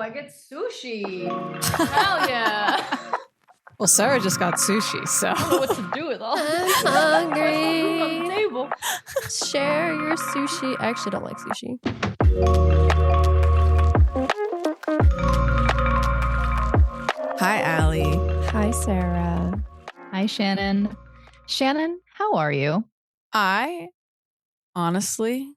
I get sushi. Hell yeah. Well, Sarah just got sushi, so. I don't know what to do with all this. I'm Food on the hungry. table. Share your sushi. I actually don't like sushi. Hi, Allie. Hi, Sarah. Hi, Shannon. Shannon, how are you? Honestly,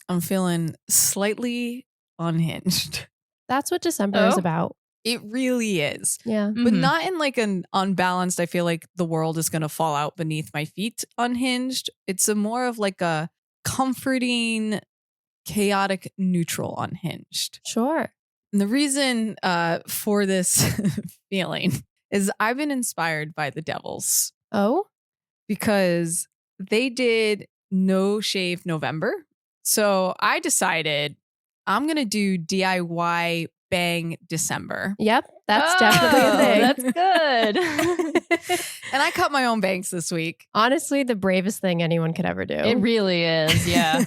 I'm feeling slightly unhinged. That's what December is about. It really is. Yeah. But not in like an unbalanced, I feel like the world is going to fall out beneath my feet unhinged. It's a more of like a comforting, chaotic, neutral unhinged. Sure. And the reason for this feeling is I've been inspired by the Devils Oh? because they did No Shave November. So I decided I'm going to do DIY Bang December. Yep. That's definitely a thing. That's good. And I cut my own bangs this week. Honestly, the bravest thing anyone could ever do. It really is, yeah.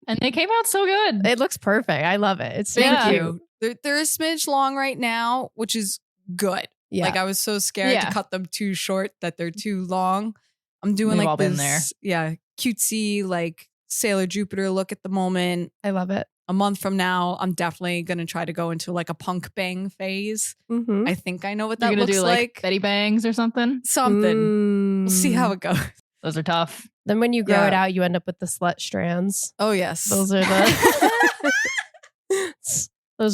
And they came out so good. It looks perfect. I love it. It's Thank cute. you. They're a smidge long right now, which is good. Yeah. Like I was so scared to cut them too short that they're too long. I'm doing We've all like been this, there. cutesy like Sailor Jupiter look at the moment. I love it. A month from now, I'm definitely gonna try to go into like a punk bang phase. Mm-hmm. I think I know what You're that gonna looks do like. Betty Bangs or something? Something. We'll see how it goes. Those are tough. Then when you grow Yeah. it out, you end up with the slut strands. Oh yes, Those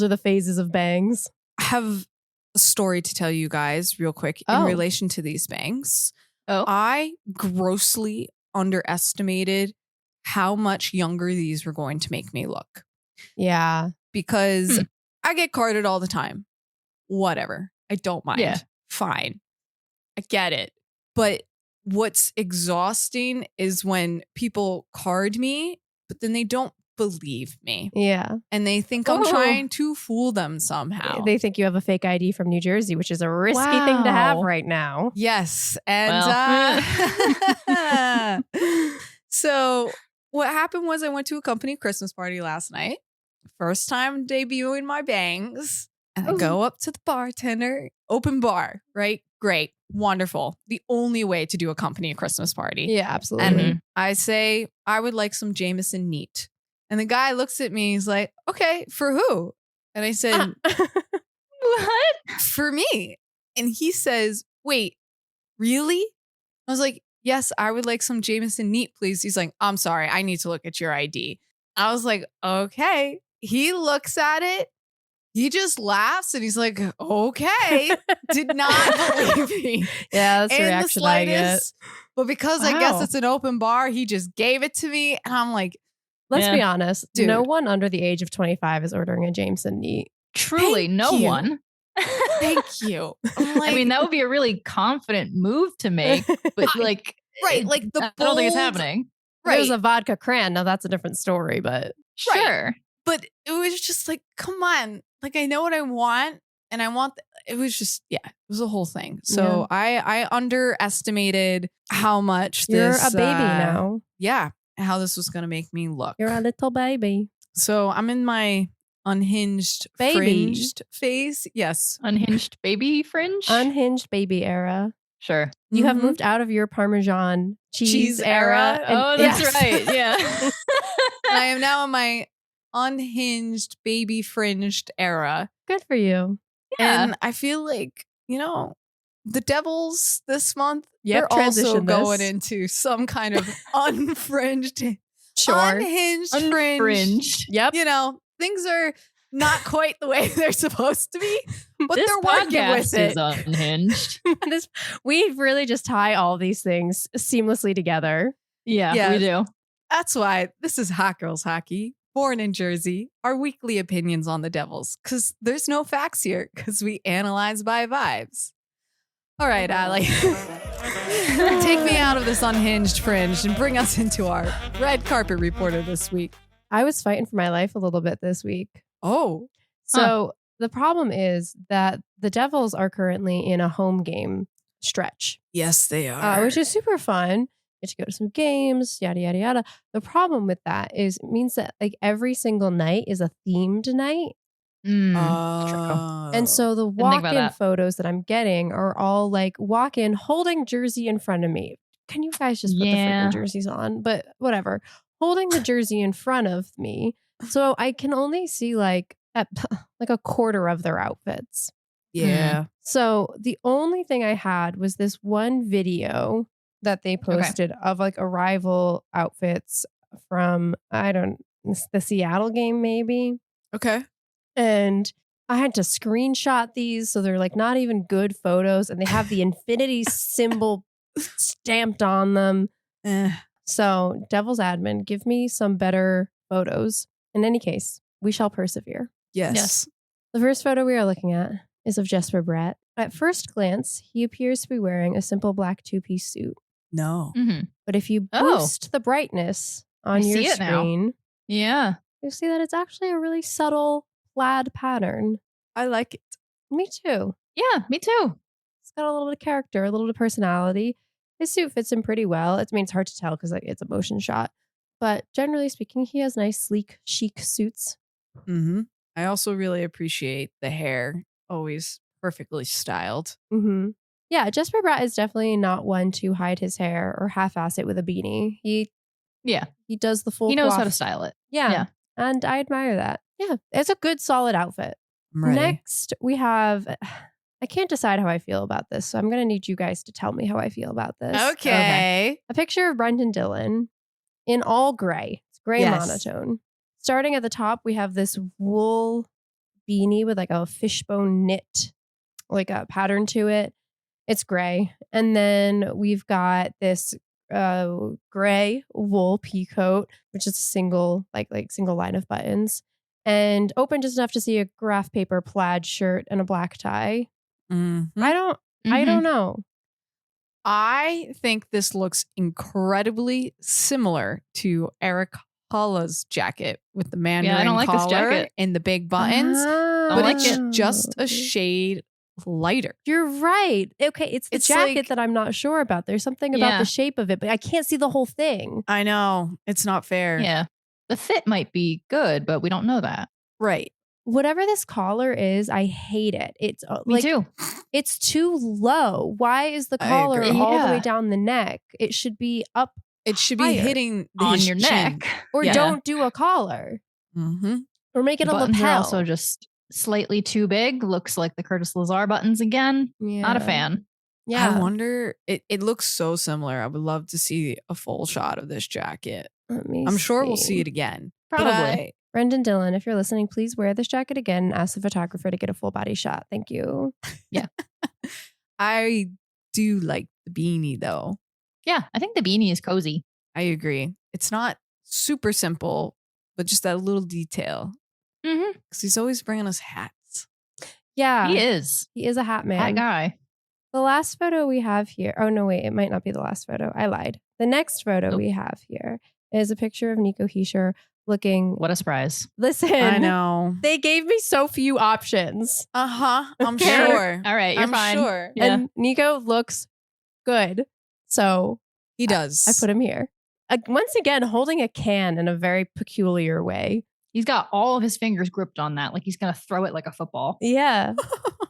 are the phases of bangs. I have a story to tell you guys real quick in Oh. relation to these bangs. Oh. I grossly underestimated how much younger these were going to make me look Yeah. because I get carded all the time. Whatever. I don't mind. Yeah. Fine. I get it. But what's exhausting is when people card me, but then they don't believe me Yeah. and they think I'm Oh. trying to fool them somehow. They think you have a fake ID from New Jersey, which is a risky thing to have Wow. right now. Yes. And Well. so what happened was I went to a company Christmas party last night. First time debuting my bangs. And I go up to the bartender, open bar, right? Great. Wonderful. The only way to do a company Christmas party. Yeah, absolutely. And I say, I would like some Jameson neat. And the guy looks at me. He's like, okay, for who? And I said, What? for me. And he says, wait, really? I was like, yes, I would like some Jameson neat, please. He's like, I'm sorry, I need to look at your ID. I was like, okay. He looks at it. He just laughs and he's like, okay. Did not believe me. Yeah, that's the In the reaction I get. slightest. But because I guess Wow. it's an open bar, he just gave it to me. And I'm like, Let's Yeah. be honest. Dude. No one under the age of 25 is ordering a Jameson neat. Truly, Thank no you. one. thank you. I'm like, I mean, that would be a really confident move to make, but like, right. Like the I don't think it's bold- happening. If it was Right. a vodka cran, now that's a different story, but Sure. But it was just like, come on. Like, I know what I want. And I want, it was just, yeah, it was a whole thing. So I underestimated how much you're this. a baby now. Yeah. How this was going to make me look. You're a little baby. So I'm in my unhinged, Baby. fringed phase. Yes. Unhinged baby fringe? Unhinged baby era. Sure. You have Mhm. moved out of your Parmesan cheese, Cheese era. era. and- Oh, that's Yes. right. Yeah. I am now in my unhinged, baby fringed era. Good for you. Yeah. And I feel like, the Devils this month, Yep, they're also transition this. going into some kind of unfringed, Sure. unhinged, fringe. Unfringed. Yep. Things are not quite the way they're supposed to be, but This they're working podcast with it. is unhinged. We really just tie all these things seamlessly together. Yeah, Yeah. we do. That's why this is Hot Girls Hockey, born in Jersey, our weekly opinions on the Devils, because there's no facts here, because we analyze by vibes. All right, Allie. Take me out of this unhinged fringe and bring us into our red carpet reporter this week. I was fighting for my life a little bit this week. Oh, So the problem is that the Devils are currently in a home game stretch, yes, they are. which is super fun. Get to go to some games, yada, yada, yada. The problem with that is it means that like every single night is a themed night. True. And so the Didn't think about walk-in that. photos that I'm getting are all like walk-in holding jersey in front of me. Can you guys just put the Yeah. freaking jerseys on? But whatever. Holding the jersey in front of me. So I can only see like a quarter of their outfits. Yeah. So the only thing I had was this one video that they posted of like arrival outfits from, the Seattle game maybe. Okay. And I had to screenshot these. So they're like not even good photos. And they have the infinity symbol stamped on them. So Devil's Admin, give me some better photos. In any case, we shall persevere. Yes. The first photo we are looking at is of Jesper Bratt. At first glance, he appears to be wearing a simple black two-piece suit. No. But if you boost the brightness on your screen, Yeah. you'll see that it's actually a really subtle plaid pattern. I like it. Me too. Yeah, me too. It's got a little bit of character, a little bit of personality. His suit fits him pretty well. It's hard to tell because it's a motion shot. But generally speaking, he has nice, sleek, chic suits. I also really appreciate the hair. Always perfectly styled. Yeah, Jesper Bratt is definitely not one to hide his hair or half-ass it with a beanie. He does the full He knows how coif. to style it. Yeah. And I admire that. Yeah, it's a good, solid outfit. I'm ready. Next, we have... I can't decide how I feel about this, so I'm going to need you guys to tell me how I feel about this. Okay. A picture of Brenden Dillon in all gray. It's gray monotone. Starting at the top, we have this wool beanie with like a fishbone knit, like a pattern to it. It's gray. And then we've got this gray wool pea coat, which is a single line of buttons, and open just enough to see a graph paper plaid shirt and a black tie. I don't know. I think this looks incredibly similar to Eric Holla's jacket with the mandarin I don't like this collar jacket. and the big buttons, but like it's it. just a shade lighter. You're right. Okay, it's the jacket that I'm not sure about. There's something about the shape of it, but I can't see the whole thing. I know. It's not fair. Yeah. The fit might be good, but we don't know that. Right. Whatever this collar is, I hate it. It's Me too. It's too low. Why is the collar agree. all the way down the neck? It should be up. It should be higher. hitting On his your chin. neck. Or don't do a collar. Or make it The a buttons are lapel. also just slightly too big. Looks like the Curtis Lazar buttons again. Yeah. Not a fan. Yeah. I wonder, it looks so similar. I would love to see a full shot of this jacket. I'm sure we'll see it again. Probably. Brenden Dillon, if you're listening, please wear this jacket again and ask the photographer to get a full body shot. Thank you. Yeah. I do like the beanie though. Yeah. I think the beanie is cozy. I agree. It's not super simple, but just that little detail. Because he's always bringing us hats. Yeah. He is. He is a hat man. That guy. The last photo we have here. Oh, no, wait. It might not be the last photo. I lied. The next photo we have here is a picture of Nico Hischier looking. What a surprise. Listen. I know. They gave me so few options. I'm sure. All right. You're I'm fine. sure. Yeah. And Nico looks good. So He does. I put him here. Once again, holding a can in a very peculiar way. He's got all of his fingers gripped on that. Like he's going to throw it like a football. Yeah.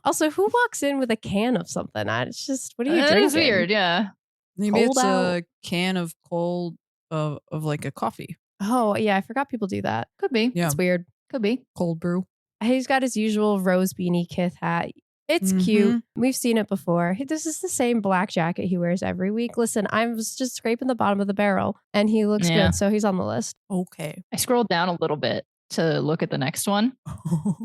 Also, who walks in with a can of something? It's just, what are you That drinking? is weird. Yeah. Maybe Cold it's out. a can of cold of like a coffee. Oh, yeah. I forgot people do that. Could be. Yeah. It's weird. Could be. Cold brew. He's got his usual rose beanie Kith hat. It's cute. We've seen it before. This is the same black jacket he wears every week. Listen, I was just scraping the bottom of the barrel and he looks good. So he's on the list. Okay. I scrolled down a little bit to look at the next one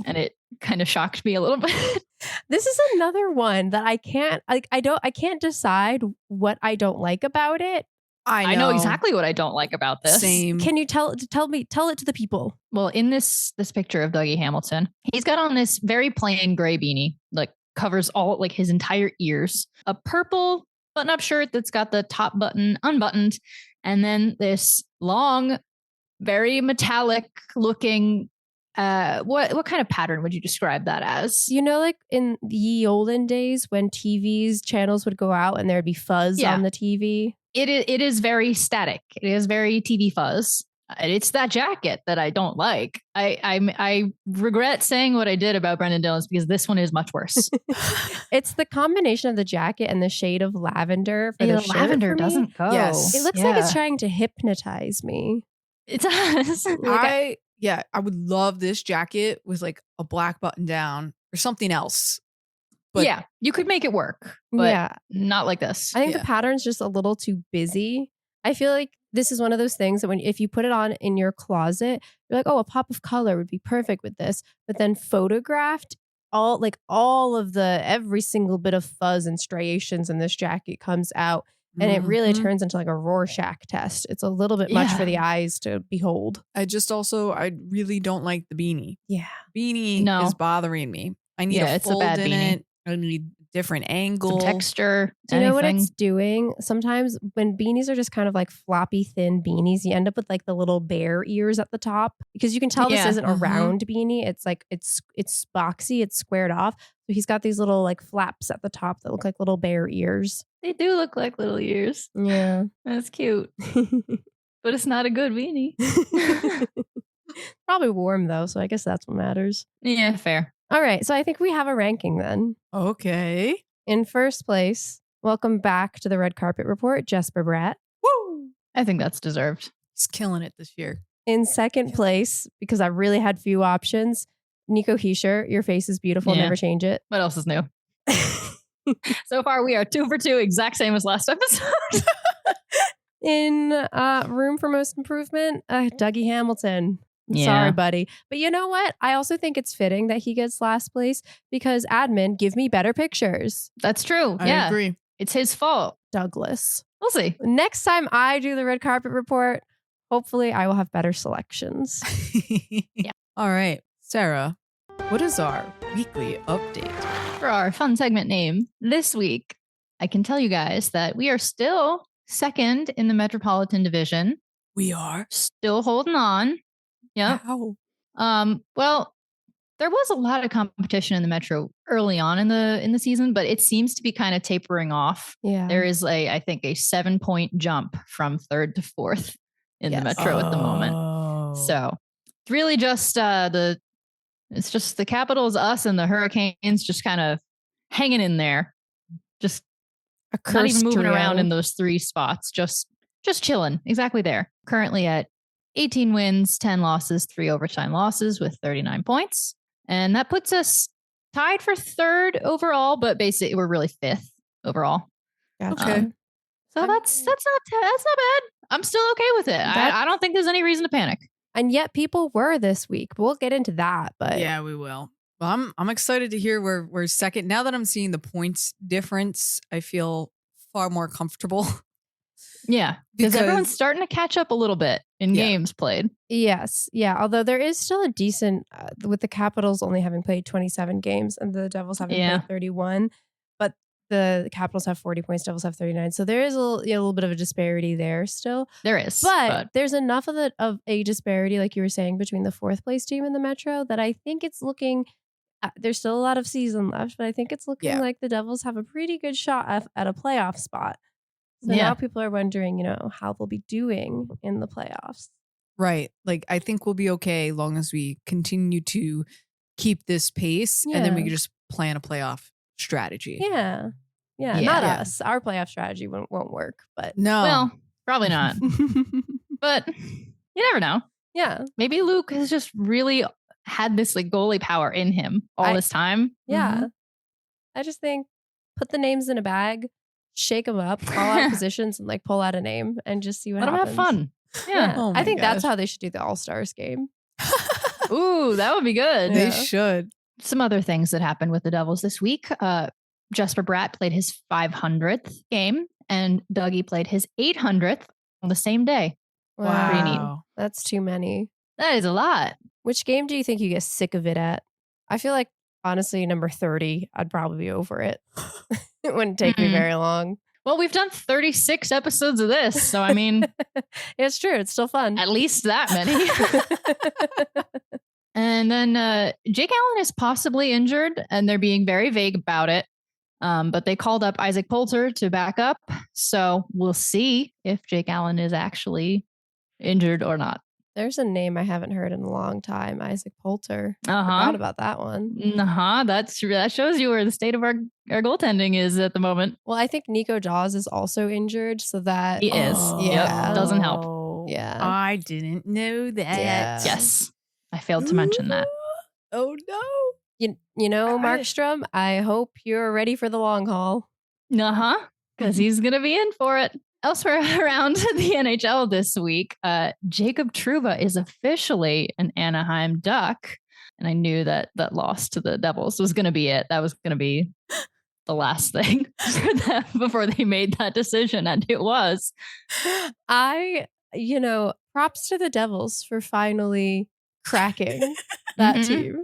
and it kind of shocked me a little bit. This is another one that I can't decide what I don't like about it. I know exactly what I don't like about this. Same. Can you tell it to the people? Well, in this picture of Dougie Hamilton, he's got on this very plain gray beanie, like covers all like his entire ears, a purple button-up shirt that's got the top button unbuttoned, and then this long, very metallic looking what kind of pattern would you describe that as? You know, like in the ye olden days when TV's channels would go out and there'd be fuzz on the TV. It is very static. It is very TV fuzz. It's that jacket that I don't like. I regret saying what I did about Brenden Dillon because this one is much worse. It's the combination of the jacket and the shade of lavender for the shirt lavender for me. doesn't go. Yes. It looks like it's trying to hypnotize me. It does. I would love this jacket with like a black button down or something else. But yeah, you could make it work, but not like this. I think the pattern's just a little too busy. I feel like this is one of those things that if you put it on in your closet, you're like, oh, a pop of color would be perfect with this. But then photographed, every single bit of fuzz and striations in this jacket comes out. And it really turns into like a Rorschach test. It's a little bit much for the eyes to behold. I really don't like the beanie. Yeah. Beanie is bothering me. I need a fold in it. I need different angle. Some texture. Do you know what it's doing? Sometimes when beanies are just kind of like floppy, thin beanies, you end up with like the little bear ears at the top because you can tell this isn't a round beanie. It's like it's boxy, it's squared off. So he's got these little like flaps at the top that look like little bear ears. They do look like little ears. Yeah. That's cute. But it's not a good beanie. Probably warm though, so I guess that's what matters. Yeah, fair. All right, so I think we have a ranking then. Okay. In first place, welcome back to the Red Carpet Report, Jesper Bratt. Woo! I think that's deserved. He's killing it this year. In second place, because I really had few options, Nico Heischer, your face is beautiful, never change it. What else is new? So far, we are 2 for 2, exact same as last episode. In room for most improvement, Dougie Hamilton. Yeah. Sorry, buddy. But you know what? I also think it's fitting that he gets last place because admin, give me better pictures. That's true. I agree. It's his fault. Douglas. We'll see. Next time I do the Red Carpet Report, hopefully I will have better selections. Yeah. All right. Sarah, what is our weekly update? For our fun segment name this week, I can tell you guys that we are still second in the Metropolitan Division. We are still holding on. Yeah. Well, there was a lot of competition in the Metro early on in the season, but it seems to be kind of tapering off. Yeah. There is I think a 7-point jump from third to fourth in the Metro at the moment. So it's really just it's just the Capitals, us, and the Hurricanes just kind of hanging in there. Just not even moving around in those 3 spots. Just chilling. Exactly there. Currently at 18 wins, 10 losses, 3 overtime losses with 39 points. And that puts us tied for third overall, but basically we're really 5th overall. Gotcha. Okay. So that's not bad. I'm still okay with it. I don't think there's any reason to panic. And yet people were this week. We'll get into that, but yeah, we will. Well, I'm excited to hear we're second. Now that I'm seeing the points difference, I feel far more comfortable. Yeah, because everyone's starting to catch up a little bit in games played. Yes. Yeah. Although there is still a decent, with the Capitals only having played 27 games and the Devils having played 31, but the Capitals have 40 points, Devils have 39. So there is a little bit of a disparity there still. There is. But there's enough of a disparity, like you were saying, between the 4th place team and the Metro that I think it's looking, there's still a lot of season left, but I think it's looking like the Devils have a pretty good shot at a playoff spot. So now people are wondering, how they'll be doing in the playoffs. Right. Like, I think we'll be okay as long as we continue to keep this pace and then we can just plan a playoff strategy. Yeah. Not us. Our playoff strategy won't work, but no. Well, probably not. But you never know. Yeah. Maybe Luke has just really had this like goalie power in him all this time. Yeah. Mm-hmm. I just think put the names in a bag, shake them up, call out positions, and like pull out a name and just see what happens. Let them have fun. Yeah. Oh I think that's how they should do the All-Stars game. Ooh, that would be good. They should. Some other things that happened with the Devils this week. Jesper Bratt played his 500th game and Dougie played his 800th on the same day. Wow. Pretty neat. That's too many. That is a lot. Which game do you think you get sick of it at? I feel like, honestly, number 30, I'd probably be over it. It wouldn't take me very long. Well, we've done 36 episodes of this. So, I mean, it's true. It's still fun. At least that many. And then Jake Allen is possibly injured and they're being very vague about it. But they called up Isaac Poulter to back up. So we'll see if Jake Allen is actually injured or not. There's a name I haven't heard in a long time. Isaac Poulter. Uh-huh. Forgot about that one. That shows you where the state of our goaltending is at the moment. Well, I think Nico Jaws is also injured, so that He is. Yeah. Yep. Doesn't help. Yeah. I didn't know that. Yeah. Yes. I failed to mention that. Oh no. You know, Markstrom, I hope you're ready for the long haul. Because he's going to be in for it. Elsewhere around the NHL this week, Jacob Trouba is officially an Anaheim Duck. And I knew that loss to the Devils was going to be it. That was going to be the last thing for them before they made that decision. And it was. Props to the Devils for finally cracking that team.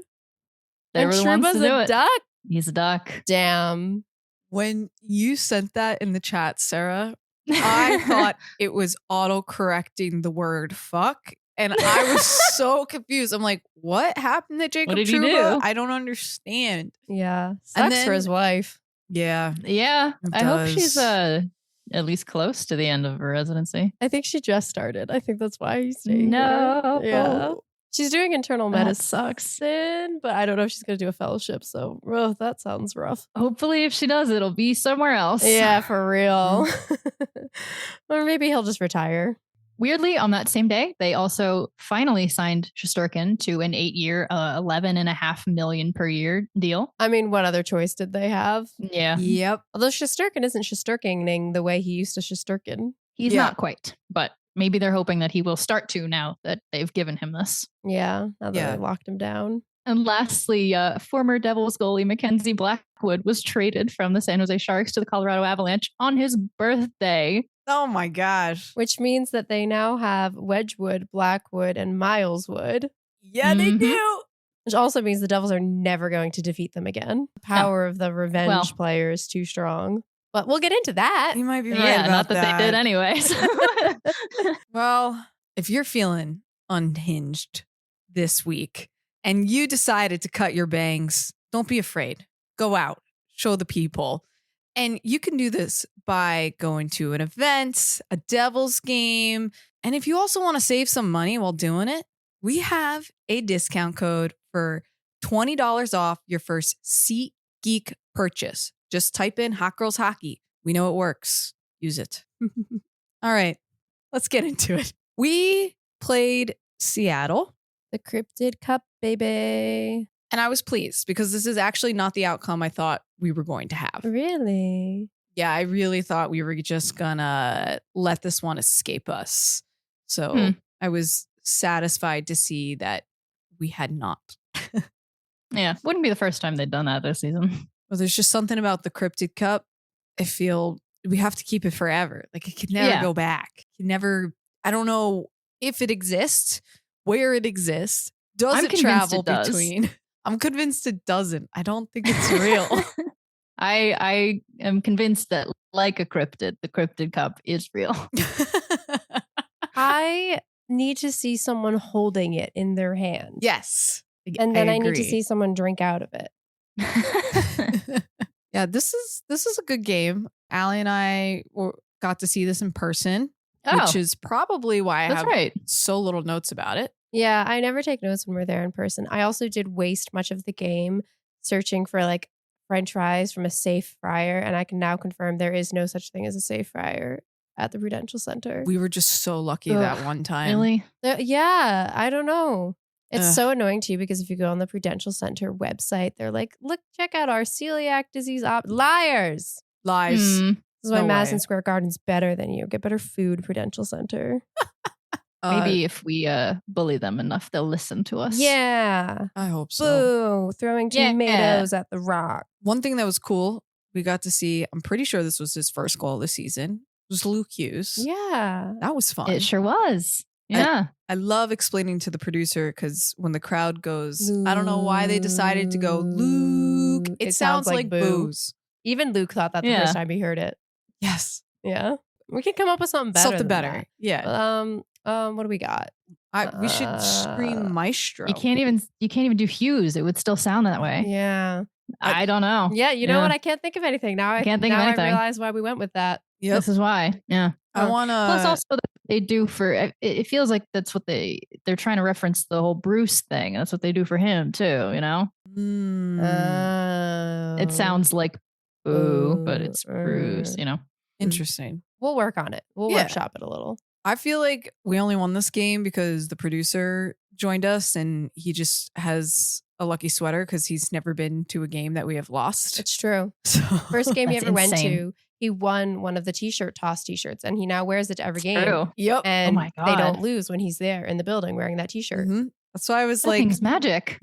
They were the ones to do it. Duck? He's a Duck. Damn. When you sent that in the chat, Sarah, I thought it was auto-correcting the word fuck. And I was so confused. I'm like, what happened to Jacob What did he Trouba? do? I don't understand. Yeah. Sucks for his wife. Yeah. Yeah. It I hope does. she's at least close to the end of her residency. I think she just started. I think that's why he's staying No. here. Yeah. She's doing internal That medicine, sucks. but I don't know if she's going to do a fellowship. So that sounds rough. Hopefully, if she does, it'll be somewhere else. Yeah, for real. Or maybe he'll just retire. Weirdly, on that same day, they also finally signed Shesterkin to an 8-year, $11.5 million per year deal. I mean, what other choice did they have? Yeah. Yep. Although Shesterkin isn't Shesterkining the way he used to Shesterkin. He's Yeah. not quite, but maybe they're hoping that he will start to now that they've given him this. Yeah, now that Yeah. they locked him down. And lastly, former Devils goalie Mackenzie Blackwood was traded from the San Jose Sharks to the Colorado Avalanche on his birthday. Oh my gosh. Which means that they now have Wedgwood, Blackwood, and Mileswood. Yeah, they Mhm. do. Which also means the Devils are never going to defeat them again. The power of the revenge player is too strong. But we'll get into that. You might be right Yeah, about not that they did anyway. Well, if you're feeling unhinged this week and you decided to cut your bangs, don't be afraid. Go out, show the people. And you can do this by going to an event, a Devils game. And if you also want to save some money while doing it, we have a discount code for $20 off your first SeatGeek purchase. Just type in Hot Girls Hockey. We know it works. Use it. All right, let's get into it. We played Seattle. The Cryptid Cup, baby. And I was pleased because this is actually not the outcome I thought we were going to have. Really? Yeah, I really thought we were just gonna let this one escape us. So I was satisfied to see that we had not. Yeah, wouldn't be the first time they'd done that this season. Well, there's just something about the Cryptid Cup. I feel we have to keep it forever. Like it can never go back. It can never. I don't know if it exists, where it exists. Does I'm it convinced travel it does. between? I'm convinced it doesn't. I don't think it's real. I am convinced that, like a cryptid, the Cryptid Cup is real. I need to see someone holding it in their hand. Yes. And then I need to agree. see someone drink out of it. Yeah, this is a good game. Allie and I got to see this in person, which is probably why I that's have right. so little notes about it. Yeah, I never take notes when we're there in person. I also did waste much of the game searching for like French fries from a safe fryer, and I can now confirm there is no such thing as a safe fryer at the Prudential Center. We were just so lucky that one time. Really? Yeah, I don't know. It's Ugh. so annoying too because if you go on the Prudential Center website, they're like, "Look, check out our celiac disease liars." Lies. Hmm. This is why No Madison way. Square Garden's better than you. Get better food, Prudential Center. Maybe if we bully them enough, they'll listen to us. Yeah. I hope so. Boo. Throwing Yeah. tomatoes at the rock. One thing that was cool, we got to see, I'm pretty sure this was his first goal of the season, was Luke Hughes. Yeah. That was fun. It sure was. Yeah. I love explaining to the producer because when the crowd goes, I don't know why they decided to go, Luke. It sounds like boo. booze. Even Luke thought that the Yeah. first time he heard it. Yes. Yeah. We can come up with something better. Something than better. that. Yeah. What do we got? We should scream Maestro. You can't even do Hughes. It would still sound that way. Yeah. I don't know. Yeah, you know Yeah. what? I can't think of anything. Now I can't think of now anything. I realize why we went with that. Yep. This is why. Yeah. I want Plus, to. also they do for, it feels like that's what they're trying to reference the whole Bruce thing. That's what they do for him too, you know? It sounds like boo, but it's Bruce, you know? Interesting. We'll work on it. We'll workshop it a little. I feel like we only won this game because the producer joined us and he just has a lucky sweater because he's never been to a game that we have lost. It's true. So First game he That's ever went insane. to, he won one of the toss t-shirts, and he now wears it to every game. True. Yep. And my they God. don't lose when he's there in the building wearing that t-shirt. Mhm. That's why I was That like thing's magic.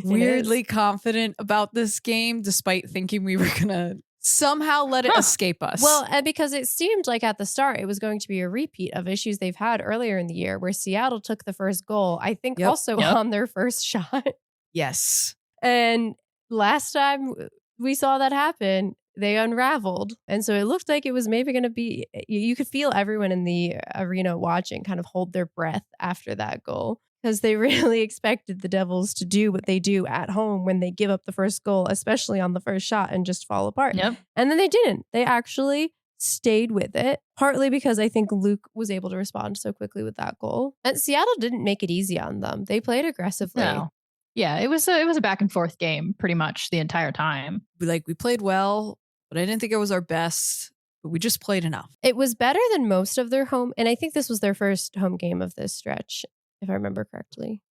weirdly confident about this game, despite thinking we were gonna somehow let it escape us. Well, and because it seemed like at the start it was going to be a repeat of issues they've had earlier in the year where Seattle took the first goal, I think also on their first shot. yes. And last time we saw that happen, they unraveled. And so it looked like it was maybe going to be, you could feel everyone in the arena watching kind of hold their breath after that goal. Because they really expected the Devils to do what they do at home when they give up the first goal, especially on the first shot, and just fall apart. Yep. And then they didn't. They actually stayed with it, partly because I think Luke was able to respond so quickly with that goal. And Seattle didn't make it easy on them. They played aggressively. No. Yeah, it was a back and forth game pretty much the entire time. We played well, but I didn't think it was our best. But we just played enough. It was better than most of their home, and I think this was their first home game of this stretch, if I remember correctly.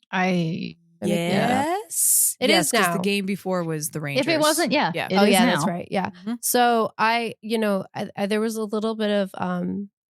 Yes. It is now. The game before was the Rangers. If it wasn't, Yeah. it Oh is yeah, now. that's right. Yeah. Mhm. So I there was a little bit of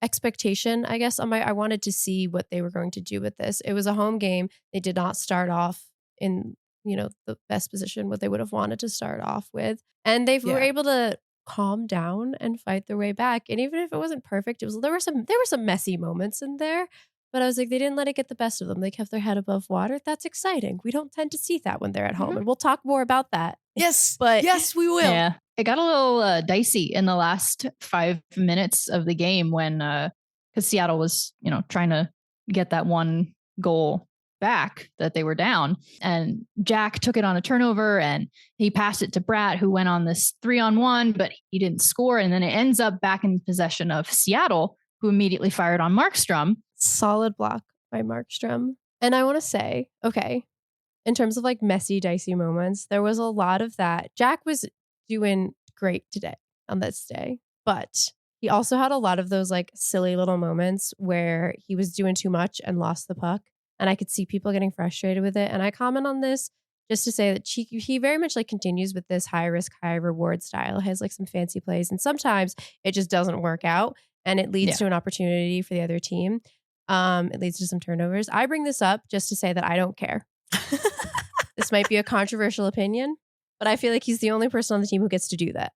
expectation, I guess. I wanted to see what they were going to do with this. It was a home game. They did not start off in the best position what they would have wanted to start off with, and they were able to calm down and fight their way back. And even if it wasn't perfect, there were some messy moments in there. But I was like, they didn't let it get the best of them. They kept their head above water. That's exciting. We don't tend to see that when they're at home. And we'll talk more about that. Yes. But yes, we will. Yeah. It got a little dicey in the last 5 minutes of the game when, because Seattle was, trying to get that one goal back that they were down. And Jack took it on a turnover and he passed it to Bratt, who went on this 3-on-1, but he didn't score. And then it ends up back in possession of Seattle, who immediately fired on Markstrom. Solid block by Markstrom. And I want to say, okay, in terms of like messy, dicey moments, there was a lot of that. Jack was doing great today on this day, but he also had a lot of those like silly little moments where he was doing too much and lost the puck. And I could see people getting frustrated with it. And I comment on this just to say that he very much like continues with this high risk, high reward style. He has like some fancy plays, and sometimes it just doesn't work out and it leads to an opportunity for the other team. It leads to some turnovers. I bring this up just to say that I don't care. This might be a controversial opinion, but I feel like he's the only person on the team who gets to do that.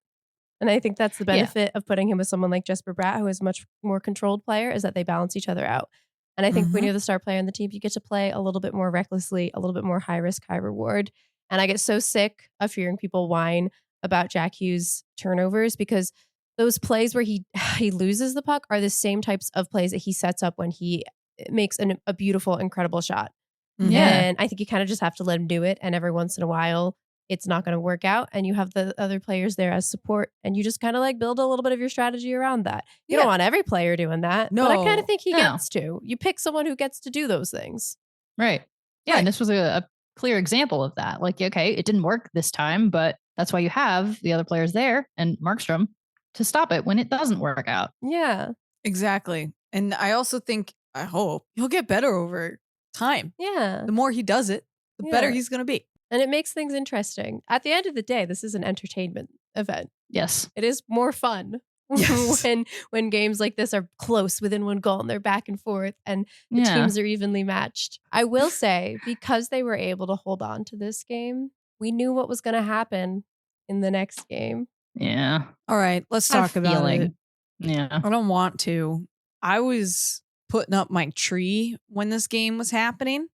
And I think that's the benefit of putting him with someone like Jesper Bratt, who is a much more controlled player, is that they balance each other out. And I think when you're the star player on the team, you get to play a little bit more recklessly, a little bit more high risk, high reward. And I get so sick of hearing people whine about Jack Hughes turnovers, because those plays where he loses the puck are the same types of plays that he sets up when he makes a beautiful, incredible shot. Yeah. And I think you kind of just have to let him do it. And every once in a while, it's not going to work out. And you have the other players there as support. And you just kind of like build a little bit of your strategy around that. You don't want every player doing that. No. But I kind of think he gets to. You pick someone who gets to do those things. Right. Yeah. And this was a clear example of that. Like, okay, it didn't work this time, but that's why you have the other players there and Markstrom to stop it when it doesn't work out. Yeah. Exactly. And I also think, I hope, he'll get better over time. Yeah. The more he does it, the better he's going to be. And it makes things interesting. At the end of the day, this is an entertainment event. Yes. It is more fun when games like this are close within one goal and they're back and forth and the teams are evenly matched. I will say, because they were able to hold on to this game, we knew what was going to happen in the next game. Yeah. All right, let's talk about it. Yeah. I don't want to. I was putting up my tree when this game was happening.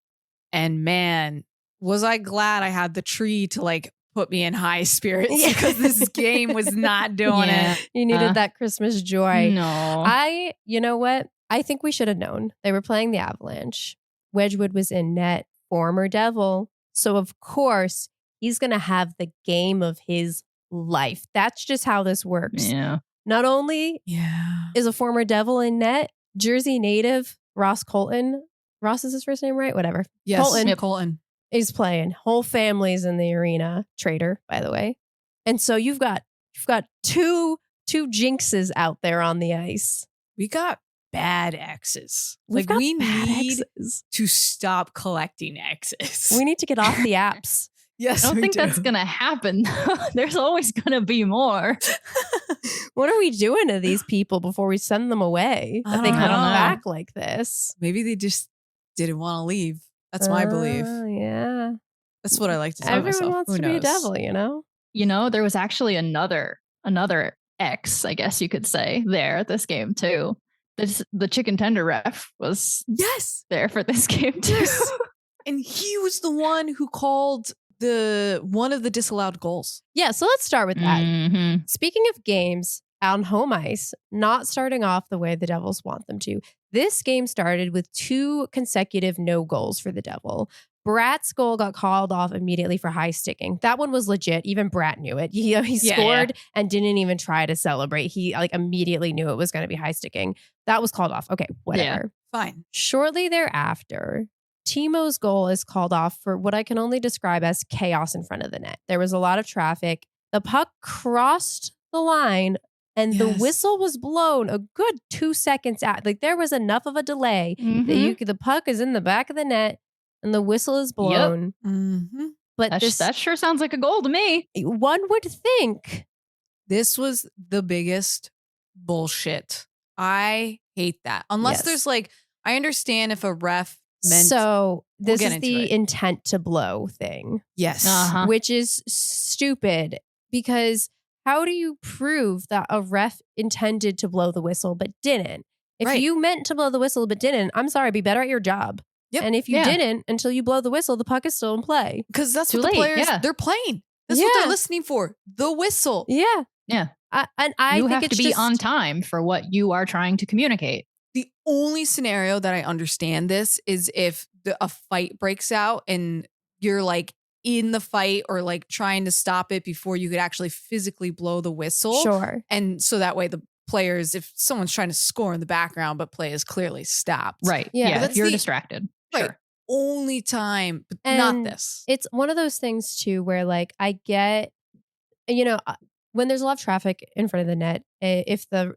And man, was I glad I had the tree to like put me in high spirits because this game was not doing it. You needed that Christmas joy. No. You know what? I think we should have known. They were playing the Avalanche. Wedgwood was in net, former Devil. So of course, he's going to have the game of his life. That's just how this works. Yeah. Not only is a former Devil in net, Jersey native Ross Colton. Ross is his first name, right? Whatever. Yes, Colton Colton. is playing. Whole family's in the arena. Traitor, by the way. And so you've got two jinxes out there on the ice. We got bad X's. We've got bad X's. to stop collecting X's. We need to get off the apps. Yes, I don't think that's going to happen. There's always going to be more. What are we doing to these people before we send them away? That they I come don't know. back like this. Maybe they just didn't want to leave. That's my belief. Yeah. That's what I like to tell Everyone myself. wants Who to knows? be a devil, you know? You know, there was actually another X, I guess you could say, there at this game too. The chicken tender ref was Yes. there for this game too. Yes. And he was the one who called one of the disallowed goals. Yeah, so let's start with that. Mhm. Speaking of games on home ice, not starting off the way the Devils want them to. This game started with 2 consecutive no goals for the Devil. Bratt's goal got called off immediately for high sticking. That one was legit. Even Bratt knew it. He scored and didn't even try to celebrate. He immediately knew it was going to be high sticking. That was called off. Okay, whatever. Fine. Shortly thereafter, Timo's goal is called off for what I can only describe as chaos in front of the net. There was a lot of traffic. The puck crossed the line and the whistle was blown a good 2 seconds out. Like there was enough of a delay that the puck is in the back of the net and the whistle is blown. Yep. Mm-hmm. But that sure sounds like a goal to me. One would think this was the biggest bullshit. I hate that. Unless there's I understand if a ref meant. So this is the intent to blow thing. Yes. Which is stupid because how do you prove that a ref intended to blow the whistle but didn't? If you meant to blow the whistle but didn't, I'm sorry, be better at your job. Yep. And if you didn't until you blow the whistle, the puck is still in play. Because that's what the players, they're playing. That's what they're listening for. The whistle. Yeah. Yeah. I you think have it's to be on time for what you are trying to communicate. The only scenario that I understand this is if a fight breaks out and you're in the fight or trying to stop it before you could actually physically blow the whistle. Sure. And so that way the players, if someone's trying to score in the background, but play is clearly stopped. Right. Yeah. If you're distracted. Right. Sure. Only time, but And not this. It's one of those things too where I get, when there's a lot of traffic in front of the net, if the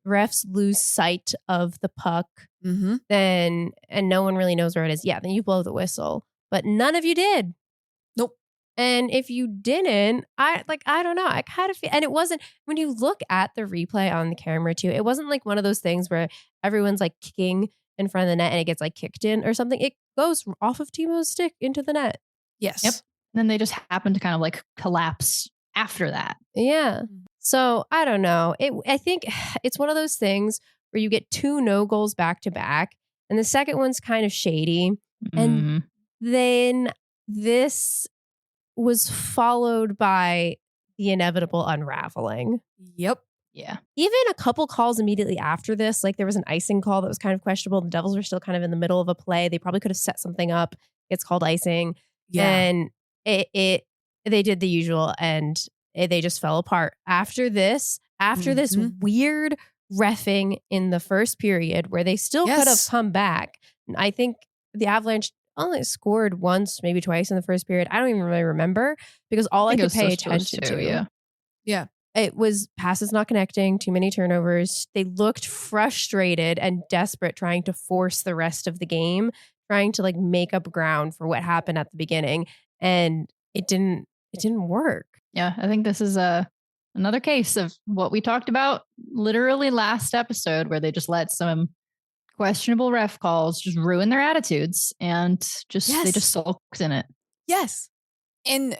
refs lose sight of the puck, then and no one really knows where it is, then you blow the whistle. But none of you did. Nope. And if you didn't, I don't know. I kind of feel, and it wasn't, when you look at the replay on the camera too, it wasn't one of those things where everyone's kicking in front of the net and it gets kicked in or something. It goes off of Timo's stick into the net. Yes. Yep. And then they just happen to kind of collapse after that. Yeah. So I don't know. I think it's one of those things where you get 2 no goals back to back and the second one's kind of shady. And then this was followed by the inevitable unraveling. Yep. Yeah. Even a couple calls immediately after this, there was an icing call that was kind of questionable. The Devils were still kind of in the middle of a play. They probably could have set something up. It's called icing. Yeah. And they did the usual and they just fell apart. After this weird reffing in the first period where they still could have come back. And I think the Avalanche only scored once, maybe twice in the first period. I don't even really remember because all I could pay attention to. Yeah. It was passes not connecting, too many turnovers. They looked frustrated and desperate trying to force the rest of the game, trying to make up ground for what happened at the beginning. And it didn't work. Yeah. I think this is another case of what we talked about literally last episode where they just let some questionable ref calls just ruin their attitudes and they just sulked in it. Yes. And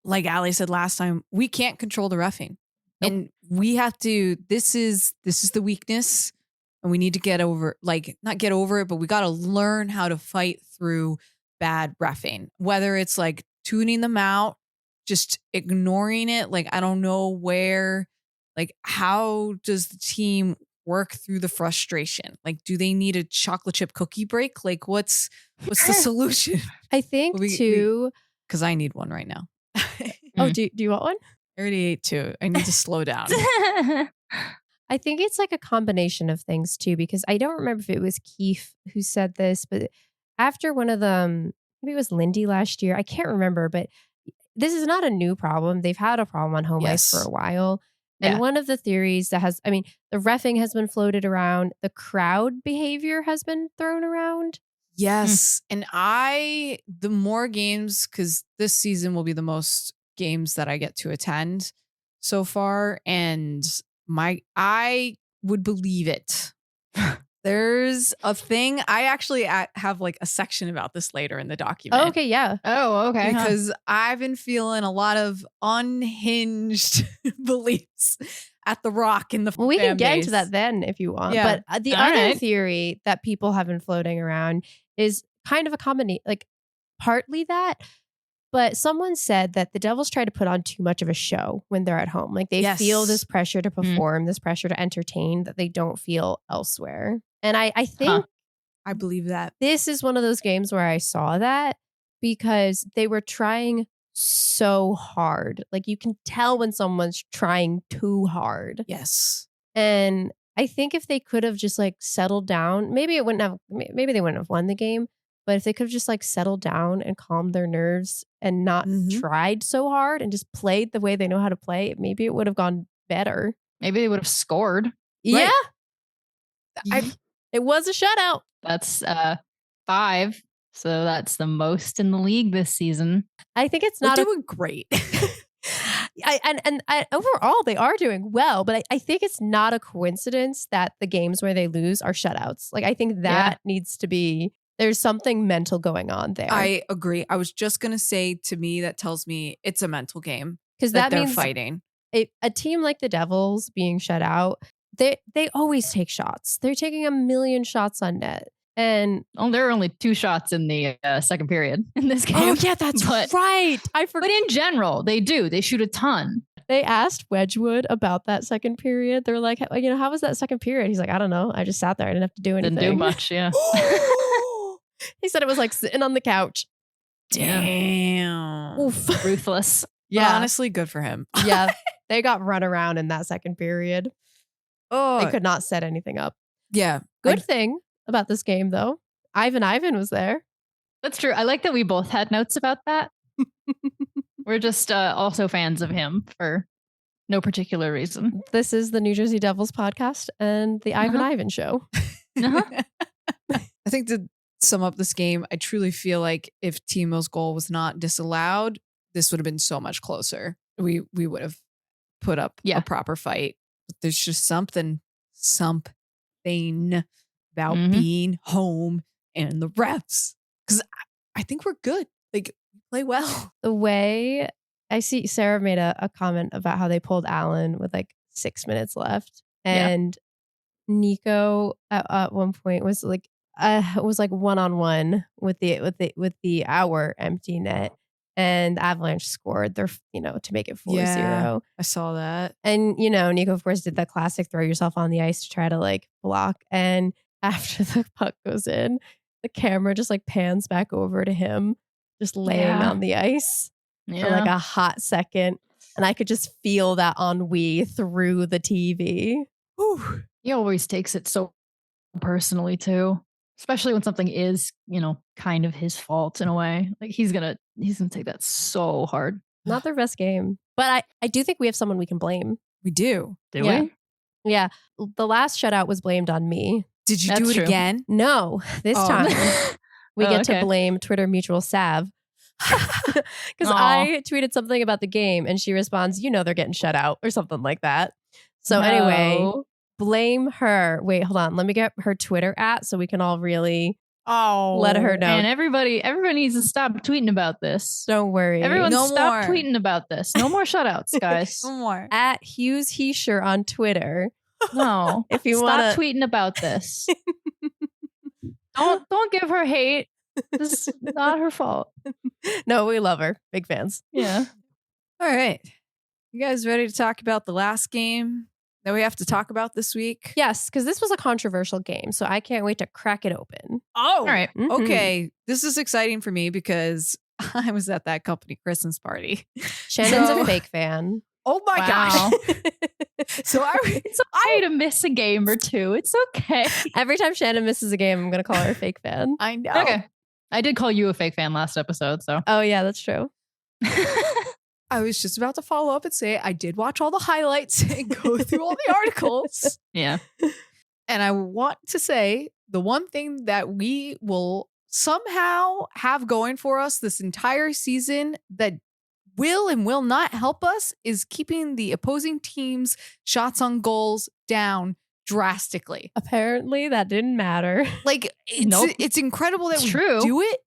like Ali said last time, we can't control the reffing. Nope. And we have to, this is the weakness and we need to get over, not get over it, but we got to learn how to fight through bad reffing, whether it's tuning them out, just ignoring it. I don't know where, how does the team work through the frustration? Do they need a chocolate chip cookie break? What's the solution? I think too, because I need one right now. Oh, do you want one? I already ate 2. I need to slow down. I think it's like a combination of things too, because I don't remember if it was Keith who said this, but after one of them, maybe it was Lindy last year. I can't remember, but this is not a new problem. They've had a problem on home ice for a while. And Yeah. one of the theories that has, I mean, the reffing has been floated around. The crowd behavior has been thrown around. Yes. And the more games, because this season will be the most games that I get to attend so far. And I would believe it. There's a thing. I actually have like a section about this later in the document. Oh, okay, yeah. Oh, okay. Because I've been feeling a lot of unhinged beliefs at the Rock in the Well, we fan can get base. into that then if you want. Yeah. But the All other right. theory that people have been floating around is kind of a combination, like partly that. But someone said that the Devils try to put on too much of a show when they're at home. Like they feel this pressure to perform, this pressure to entertain that they don't feel elsewhere. And I think I believe that. this is one of those games where I saw that because they were trying so hard. Like you can tell when someone's trying too hard. Yes. And I think if they could have just like settled down, maybe they wouldn't have won the game. But if they could have just like settled down and calmed their nerves and not tried so hard and just played the way they know how to play, maybe it would have gone better. Maybe they would have scored. Yeah. It was a shutout. That's 5. So that's the most in the league this season. I think it's They're not doing great. overall they are doing well, but I think it's not a coincidence that the games where they lose are shutouts. Like I think that needs to be. There's something mental going on there. I agree. I was just going to say, to me, that tells me it's a mental game. Because that they're means fighting. A team like the Devils being shut out, they always take shots. They're taking a million shots on net. And there are only 2 shots in the second period in this game. oh yeah, that's right. I forgot. But in general, they do. They shoot a ton. They asked Wedgwood about that second period. They're like, how was that second period? He's like, I don't know. I just sat there. I didn't have to do anything. Didn't do much. Yeah. He said it was like sitting on the couch. Damn. Oof. Ruthless. Yeah. Honestly, good for him. Yeah. They got run around in that second period. Oh, They could not set anything up. yeah. Good thing about this game, though. Ivan was there. That's true. I like that we both had notes about that. We're just also fans of him for no particular reason. This is the New Jersey Devils podcast and the Ivan show. I think to sum up this game, I truly feel like if Timo's goal was not disallowed, this would have been so much closer. We would have put up a proper fight. But there's just something about being home and the refs. Because I think we're good. Like, we play well. The way I see Sarah made a comment about how they pulled Allen with like 6 minutes left. And Nico at one point was like one-on-one with the our empty net, and Avalanche scored their to make it 4-0. Yeah, I saw that. And Nico of course did that classic throw yourself on the ice to try to like block, and after the puck goes in, the camera just like pans back over to him just laying on the ice for like a hot second, and I could just feel that ennui through the TV. Whew. He always takes it so personally too, especially when something is, kind of his fault in a way. Like he's gonna take that so hard. Not their best game, but I do think we have someone we can blame. We do. Do we? Yeah. The last shutout was blamed on me. Did you That's do it true. again? No, this time we get to okay. blame Twitter mutual Sav. Because I tweeted something about the game and she responds, they're getting shut out or something like that. So anyway, blame her. Wait, hold on. Let me get her Twitter so we can all really let her know. And everybody needs to stop tweeting about this. Don't worry. Everyone No stop more. tweeting about this. No more shutouts, guys. No more. At Hughes Heischer on Twitter. No. If you stop want tweeting about this. Don't give her hate. This is not her fault. No, we love her. Big fans. Yeah. All right. You guys ready to talk about the last game that we have to talk about this week? Yes, because this was a controversial game, so I can't wait to crack it open. Oh, All right. Mhm. okay. This is exciting for me because I was at that company Christmas party. Shannon's So- a fake fan. Oh my Wow. gosh. So It's okay to miss a game or two. It's okay. Every time Shannon misses a game, I'm going to call her a fake fan. I know. Okay. I did call you a fake fan last episode, so. Oh, yeah, that's true. I was just about to follow up and say I did watch all the highlights and go through all the articles. Yeah. And I want to say the one thing that we will somehow have going for us this entire season that will and will not help us is keeping the opposing team's shots on goals down drastically. Apparently, that didn't matter. Like, it's incredible that It's we true. do it,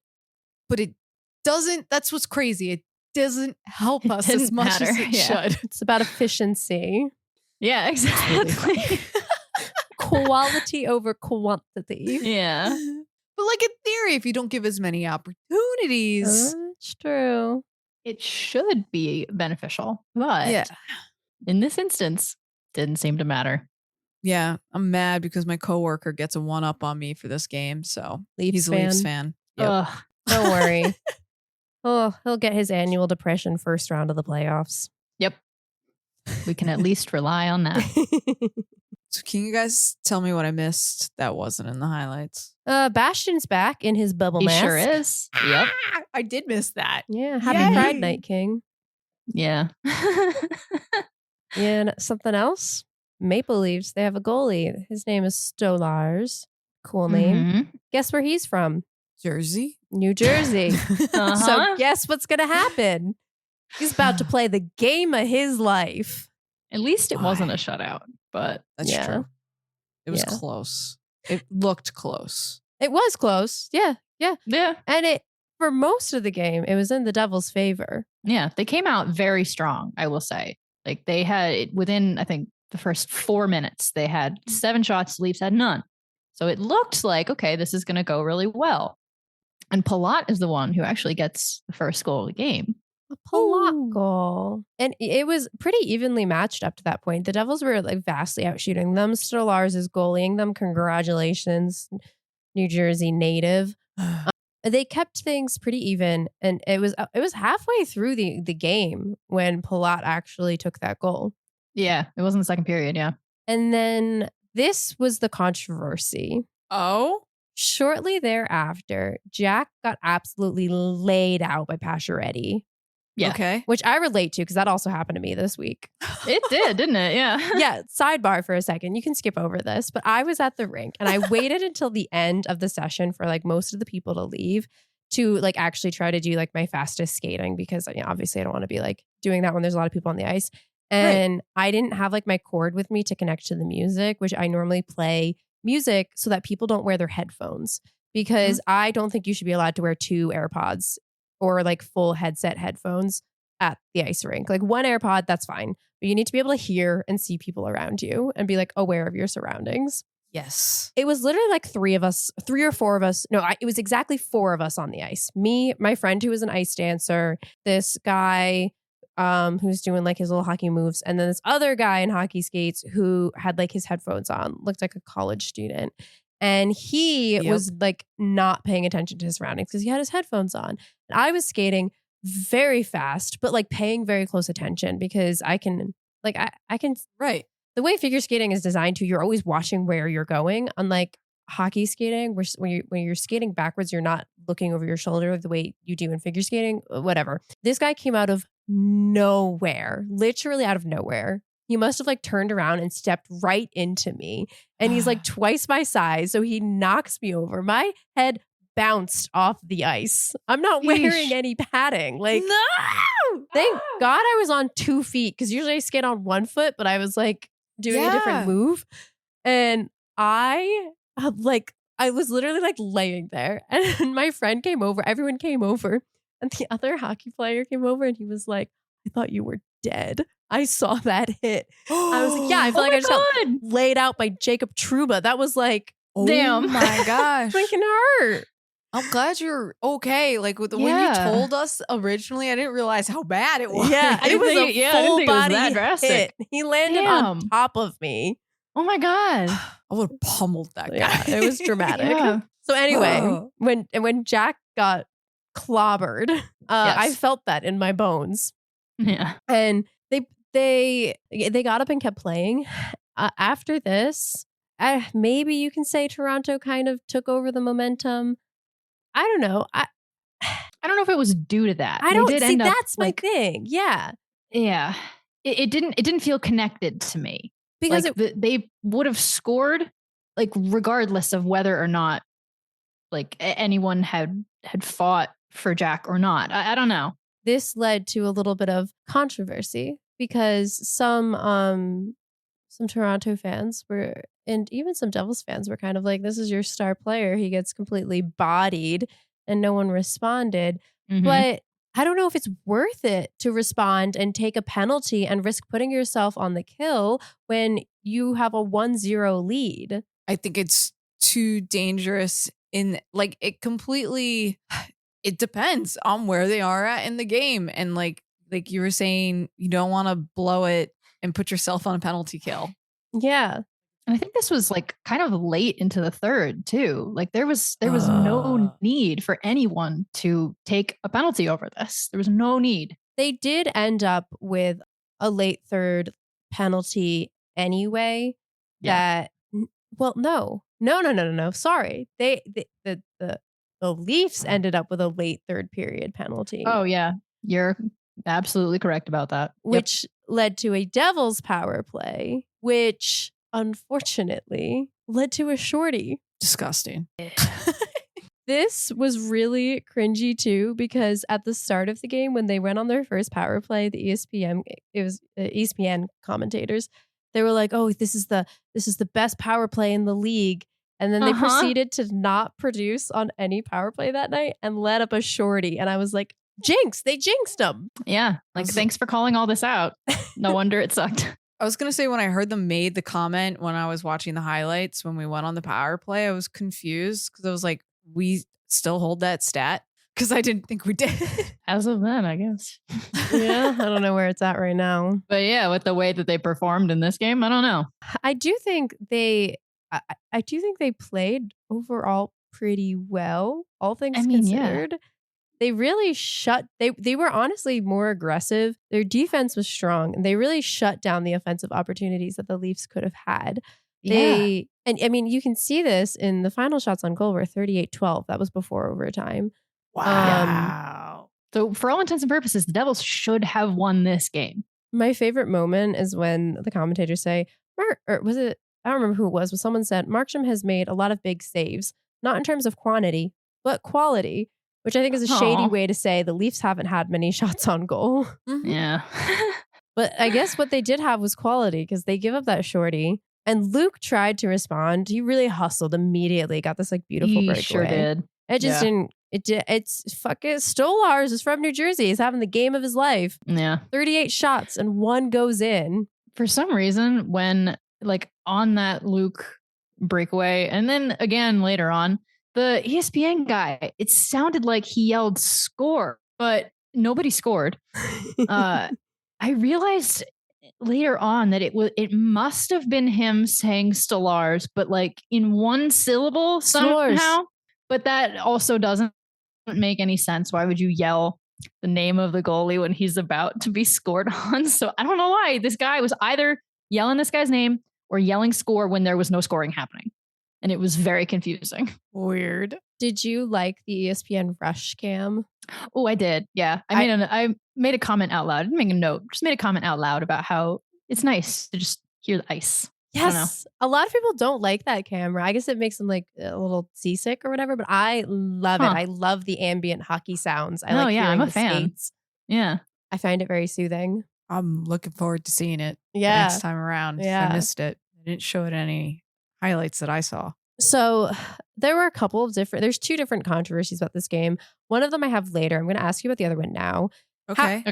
but it doesn't. That's what's crazy. It doesn't help us as didn't much as matter. it Yeah. should. It's about efficiency. Yeah, exactly. Quality over quantity. Yeah. But like in theory, if you don't give as many opportunities, That's true. It should be beneficial, but yeah. in this instance, didn't seem to matter. Yeah, I'm mad because my coworker gets a one up on me for this game. So he's a Leafs fan. Yep. Ugh. Don't worry. Oh, he'll get his annual depression first round of the playoffs. Yep. We can at least rely on that. So can you guys tell me what I missed that wasn't in the highlights? Bastion's back in his bubble He mask. sure is. Yep. I did miss that. Yeah, happy Yay. Pride Night, King. Yeah. And something else? Maple Leafs, they have a goalie. His name is Stolars. Cool name. Mhm. Guess where he's from? Jersey? New Jersey. Uh-huh. So guess what's going to happen? He's about to play the game of his life. At least it Why? wasn't a shutout, but That's Yeah. true. It was Yeah. close. It looked close. It was close. Yeah. yeah. And it, for most of the game, it was in the Devils' favor. Yeah. They came out very strong, I will say. Like they had within, I think, the first 4 minutes, they had 7 shots, Leafs had none. So it looked like, okay, this is going to go really well. And Palat is the one who actually gets the first goal of the game. A Palat goal. And it was pretty evenly matched up to that point. The Devils were like vastly outshooting them. Stolars is goalieing them. Congratulations, New Jersey native. They kept things pretty even. And it was halfway through the game when Palat actually took that goal. Yeah. It wasn't the second period. Yeah. And then this was the controversy. Oh? Shortly thereafter, Jack got absolutely laid out by Pacioretty, Yeah. Okay. which I relate to because that also happened to me this week. It did, didn't it? Yeah. Yeah, sidebar for a second. You can skip over this, but I was at the rink and I waited until the end of the session for like most of the people to leave to like actually try to do like my fastest skating because obviously I don't want to be like doing that when there's a lot of people on the ice. And I didn't have like my cord with me to connect to the music, which I normally play music so that people don't wear their headphones because I don't think you should be allowed to wear 2 AirPods or like full headset headphones at the ice rink. Like 1 AirPod, that's fine. But you need to be able to hear and see people around you and be like aware of your surroundings. Yes. It was literally like 3 or 4 of us. No, it was exactly 4 of us on the ice. Me, my friend who was an ice dancer, this guy who's doing like his little hockey moves, and then this other guy in hockey skates who had like his headphones on, looked like a college student. And he was like not paying attention to his surroundings because he had his headphones on. And I was skating very fast, but like paying very close attention because I can Right. the way figure skating is designed to, you're always watching where you're going. Unlike hockey skating, where when you're skating backwards, you're not looking over your shoulder the way you do in figure skating, whatever. This guy came out of nowhere, literally out of nowhere. He must have like turned around and stepped right into me. And he's like twice my size. So he knocks me over. My head bounced off the ice. I'm not wearing any padding. Like, no! Thank God I was on 2 feet because usually I skate on 1 foot, but I was like doing a different move. And I was literally like laying there. And my friend came over. Everyone came over. And the other hockey player came over and he was like, I thought you were dead. I saw that hit. I was like, yeah, I feel like I just got laid out by Jacob Trouba. That was like, Oh my gosh. freaking hurt. I'm glad you're okay. Like when you told us originally, I didn't realize how bad it was. Yeah, it was a full it was body that drastic. hit. He landed on top of me. Oh my God. I would have pummeled that guy. Yeah, it was dramatic. Yeah. So anyway, when Jack got clobbered, I felt that in my bones. Yeah. And they got up and kept playing. After this, maybe you can say Toronto kind of took over the momentum. I don't know. I don't know if it was due to that. I They don't did see. end up, That's my thing. Yeah, yeah. It didn't feel connected to me because like they would have scored like regardless of whether or not like anyone had fought for Jack or not. I don't know. this led to a little bit of controversy because some Toronto fans were, and even some Devils fans were kind of like, this is your star player. He gets completely bodied and no one responded. Mhm. But I don't know if it's worth it to respond and take a penalty and risk putting yourself on the kill when you have a 1-0 lead. I think it's too dangerous in like it depends on where they are at in the game. And like you were saying, you don't want to blow it and put yourself on a penalty kill. Yeah. And I think this was like kind of late into the third too. Like there was no need for anyone to take a penalty over this. There was no need. They did end up with a late third penalty anyway. Yeah. No. Sorry. The Leafs ended up with a late third period penalty. Oh yeah. You're absolutely correct about that. Which led to a Devils power play, which unfortunately led to a shorty. Disgusting. This was really cringy too, because at the start of the game, when they went on their first power play, the ESPN commentators, they were like, "Oh, this is the best power play in the league," and then they proceeded to not produce on any power play that night and let up a shorty, and I was like, "Jinx! They jinxed them." Yeah, like thanks for calling all this out. No wonder it sucked. I was going to say, when I heard them made the comment when I was watching the highlights when we went on the power play, I was confused because I was like, we still hold that stat? Because I didn't think we did. As of then, I guess. Yeah, I don't know where it's at right now. But yeah, with the way that they performed in this game, I don't know. I do think they played overall pretty well, all things considered. Yeah. They really they were honestly more aggressive. Their defense was strong and they really shut down the offensive opportunities that the Leafs could have had. And I mean, you can see this in the final shots on goal were 38-12. That was before overtime. Wow. So for all intents and purposes, the Devils should have won this game. My favorite moment is when the commentators say, I don't remember who it was, but someone said, Markstrom has made a lot of big saves, not in terms of quantity, but quality. Which I think is a shady way to say the Leafs haven't had many shots on goal. Yeah. But I guess what they did have was quality because they give up that shorty. And Luke tried to respond. He really hustled immediately, got this like beautiful breakaway. Sure did. It just didn't. It's fucking Stolarz is from New Jersey. He's having the game of his life. Yeah. 38 shots and one goes in. For some reason, when like on that Luke breakaway, and then again later on, the ESPN guy, it sounded like he yelled score, but nobody scored. I realized later on that it must have been him saying Stolarz, but like in one syllable somehow. But that also doesn't make any sense. Why would you yell the name of the goalie when he's about to be scored on? So I don't know why this guy was either yelling this guy's name or yelling score when there was no scoring happening. And it was very confusing. Weird. Did you like the ESPN rush cam? Oh, I did. Yeah. I made a comment out loud. I didn't make a note. Just made a comment out loud about how it's nice to just hear the ice. Yes. A lot of people don't like that camera. I guess it makes them like a little seasick or whatever, but I love it. I love the ambient hockey sounds. I like hearing I'm a the fan. skates. Yeah. I find it very soothing. I'm looking forward to seeing it next time around. Yeah. I missed it. I didn't show it any highlights that I saw. So there were a couple of there's two different controversies about this game. One of them I have later. I'm going to ask you about the other one now. Okay.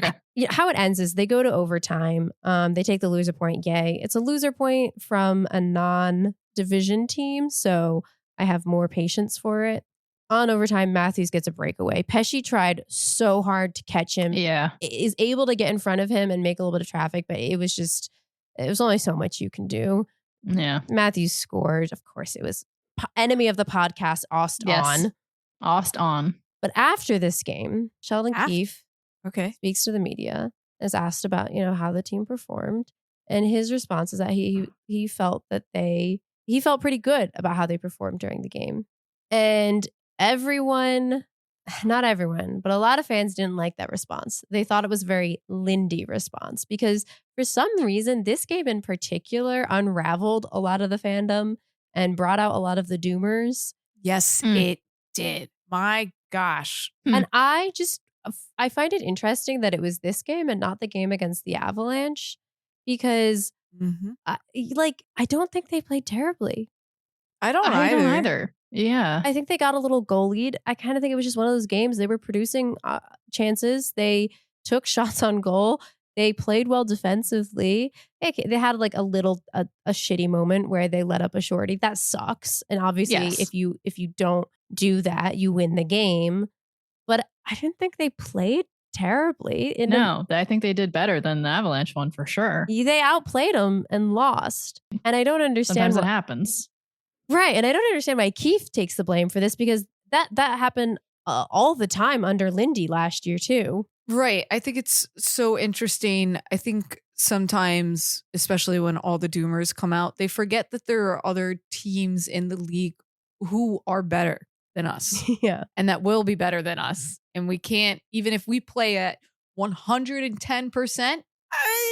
How it ends is they go to overtime. They take the loser point. Yay. It's a loser point from a non-division team. So I have more patience for it. On overtime, Matthews gets a breakaway. Pesce tried so hard to catch him. Yeah. Is able to get in front of him and make a little bit of traffic, but it was only so much you can do. Yeah. Matthews scored. Of course, it was enemy of the podcast, Ost on. But after this game, Sheldon Keefe speaks to the media is asked about, how the team performed. And his response is that he felt that he felt pretty good about how they performed during the game. And not everyone, but a lot of fans didn't like that response. They thought it was a very Lindy response because for some reason, this game in particular unraveled a lot of the fandom and brought out a lot of the doomers. Yes, it did. My gosh. And I find it interesting that it was this game and not the game against the Avalanche because I don't think they played terribly. I don't either. Yeah. I think they got a little goal lead. I kind of think it was just one of those games. They were producing chances. They took shots on goal. They played well defensively. They had like a shitty moment where they let up a shorty. That sucks. And obviously, if you don't do that, you win the game. But I didn't think they played terribly. I think they did better than the Avalanche one for sure. They outplayed them and lost. And I don't understand. Sometimes it happens. Right. And I don't understand why Keith takes the blame for this because that happened all the time under Lindy last year too. Right. I think it's so interesting. I think sometimes, especially when all the doomers come out, they forget that there are other teams in the league who are better than us. Yeah. And that will be better than us. And we can't, even if we play at 110%,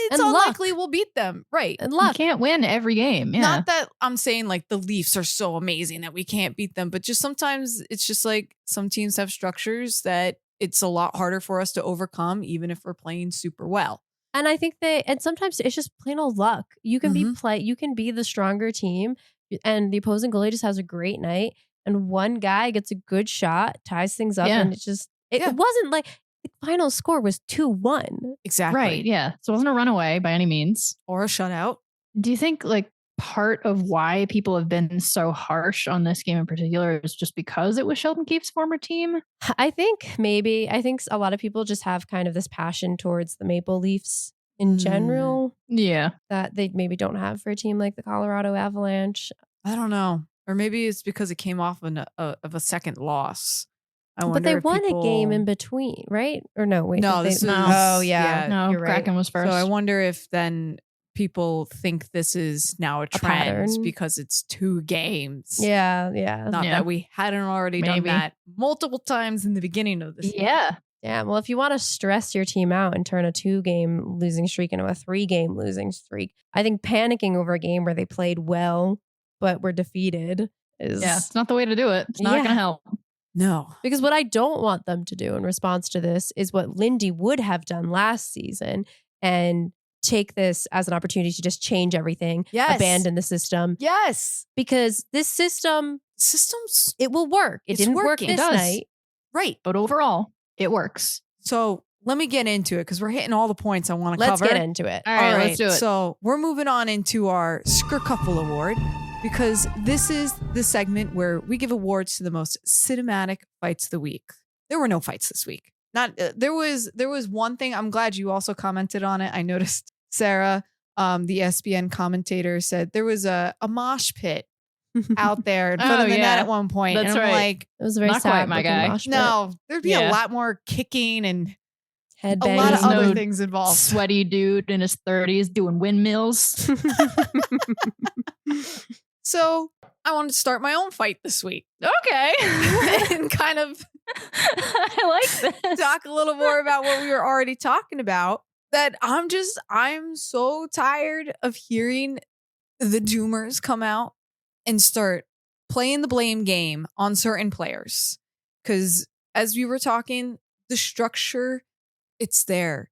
it's unlikely we'll beat them. Right. And luck. You can't win every game. Yeah. Not that I'm saying like the Leafs are so amazing that we can't beat them, but just sometimes it's just like some teams have structures that it's a lot harder for us to overcome, even if we're playing super well. And I think and sometimes it's just plain old luck. You can you can be the stronger team and the opposing goalie just has a great night and one guy gets a good shot, ties things up and it wasn't like the final score was 2-1. Exactly. Right. Yeah. So it wasn't a runaway by any means. Or a shutout. Do you think like part of why people have been so harsh on this game in particular is just because it was Sheldon Keefe's former team? I think maybe. I think a lot of people just have kind of this passion towards the Maple Leafs in general. Yeah. That they maybe don't have for a team like the Colorado Avalanche. I don't know. Or maybe it's because it came off of a second loss. But they won a game in between, right? Or no, wait. No, oh, yeah. No, you're right. Kraken was first. So I wonder if then people think this is now a trend because it's 2 games. Yeah, yeah. Not that we hadn't already done that multiple times in the beginning of this. Yeah. Yeah. Well, if you want to stress your team out and turn a 2-game losing streak into a 3-game losing streak, I think panicking over a game where they played well but were defeated is... Yeah, it's not the way to do it. It's not going to help. No. Because what I don't want them to do in response to this is what Lindy would have done last season and take this as an opportunity to just change everything, abandon the system. Yes. Because this systems, it will work. It didn't work this night. Right. But overall, it works. So let me get into it because we're hitting all the points I want to cover. Let's get into it. All right, let's do it. So we're moving on into our Skrkuffle Award. Because this is the segment where we give awards to the most cinematic fights of the week. There were no fights this week. There was one thing. I'm glad you also commented on it. I noticed Sarah, the ESPN commentator, said there was a mosh pit out there in front of the net at one point. That's and I'm right. like, it was very not sad quite my guy. mosh pit. No, there'd be a lot more kicking and headbanging. a lot of other things involved. Sweaty dude in his 30s doing windmills. So I wanted to start my own fight this week. Okay. And kind of I like this. talk a little more about what we were already talking about. That I'm so tired of hearing the doomers come out and start playing the blame game on certain players. Because as we were talking, the structure, it's there.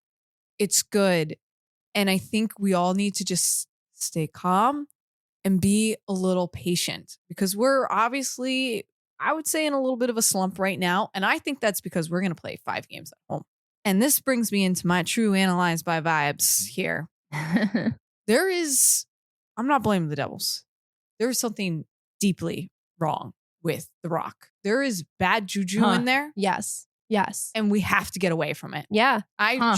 It's good. And I think we all need to just stay calm and be a little patient because we're obviously, I would say, in a little bit of a slump right now. And I think that's because we're going to play 5 games at home. And this brings me into my true analyze by vibes here. I'm not blaming the Devils. There is something deeply wrong with The Rock. There is bad juju in there. Yes. And we have to get away from it. Yeah. I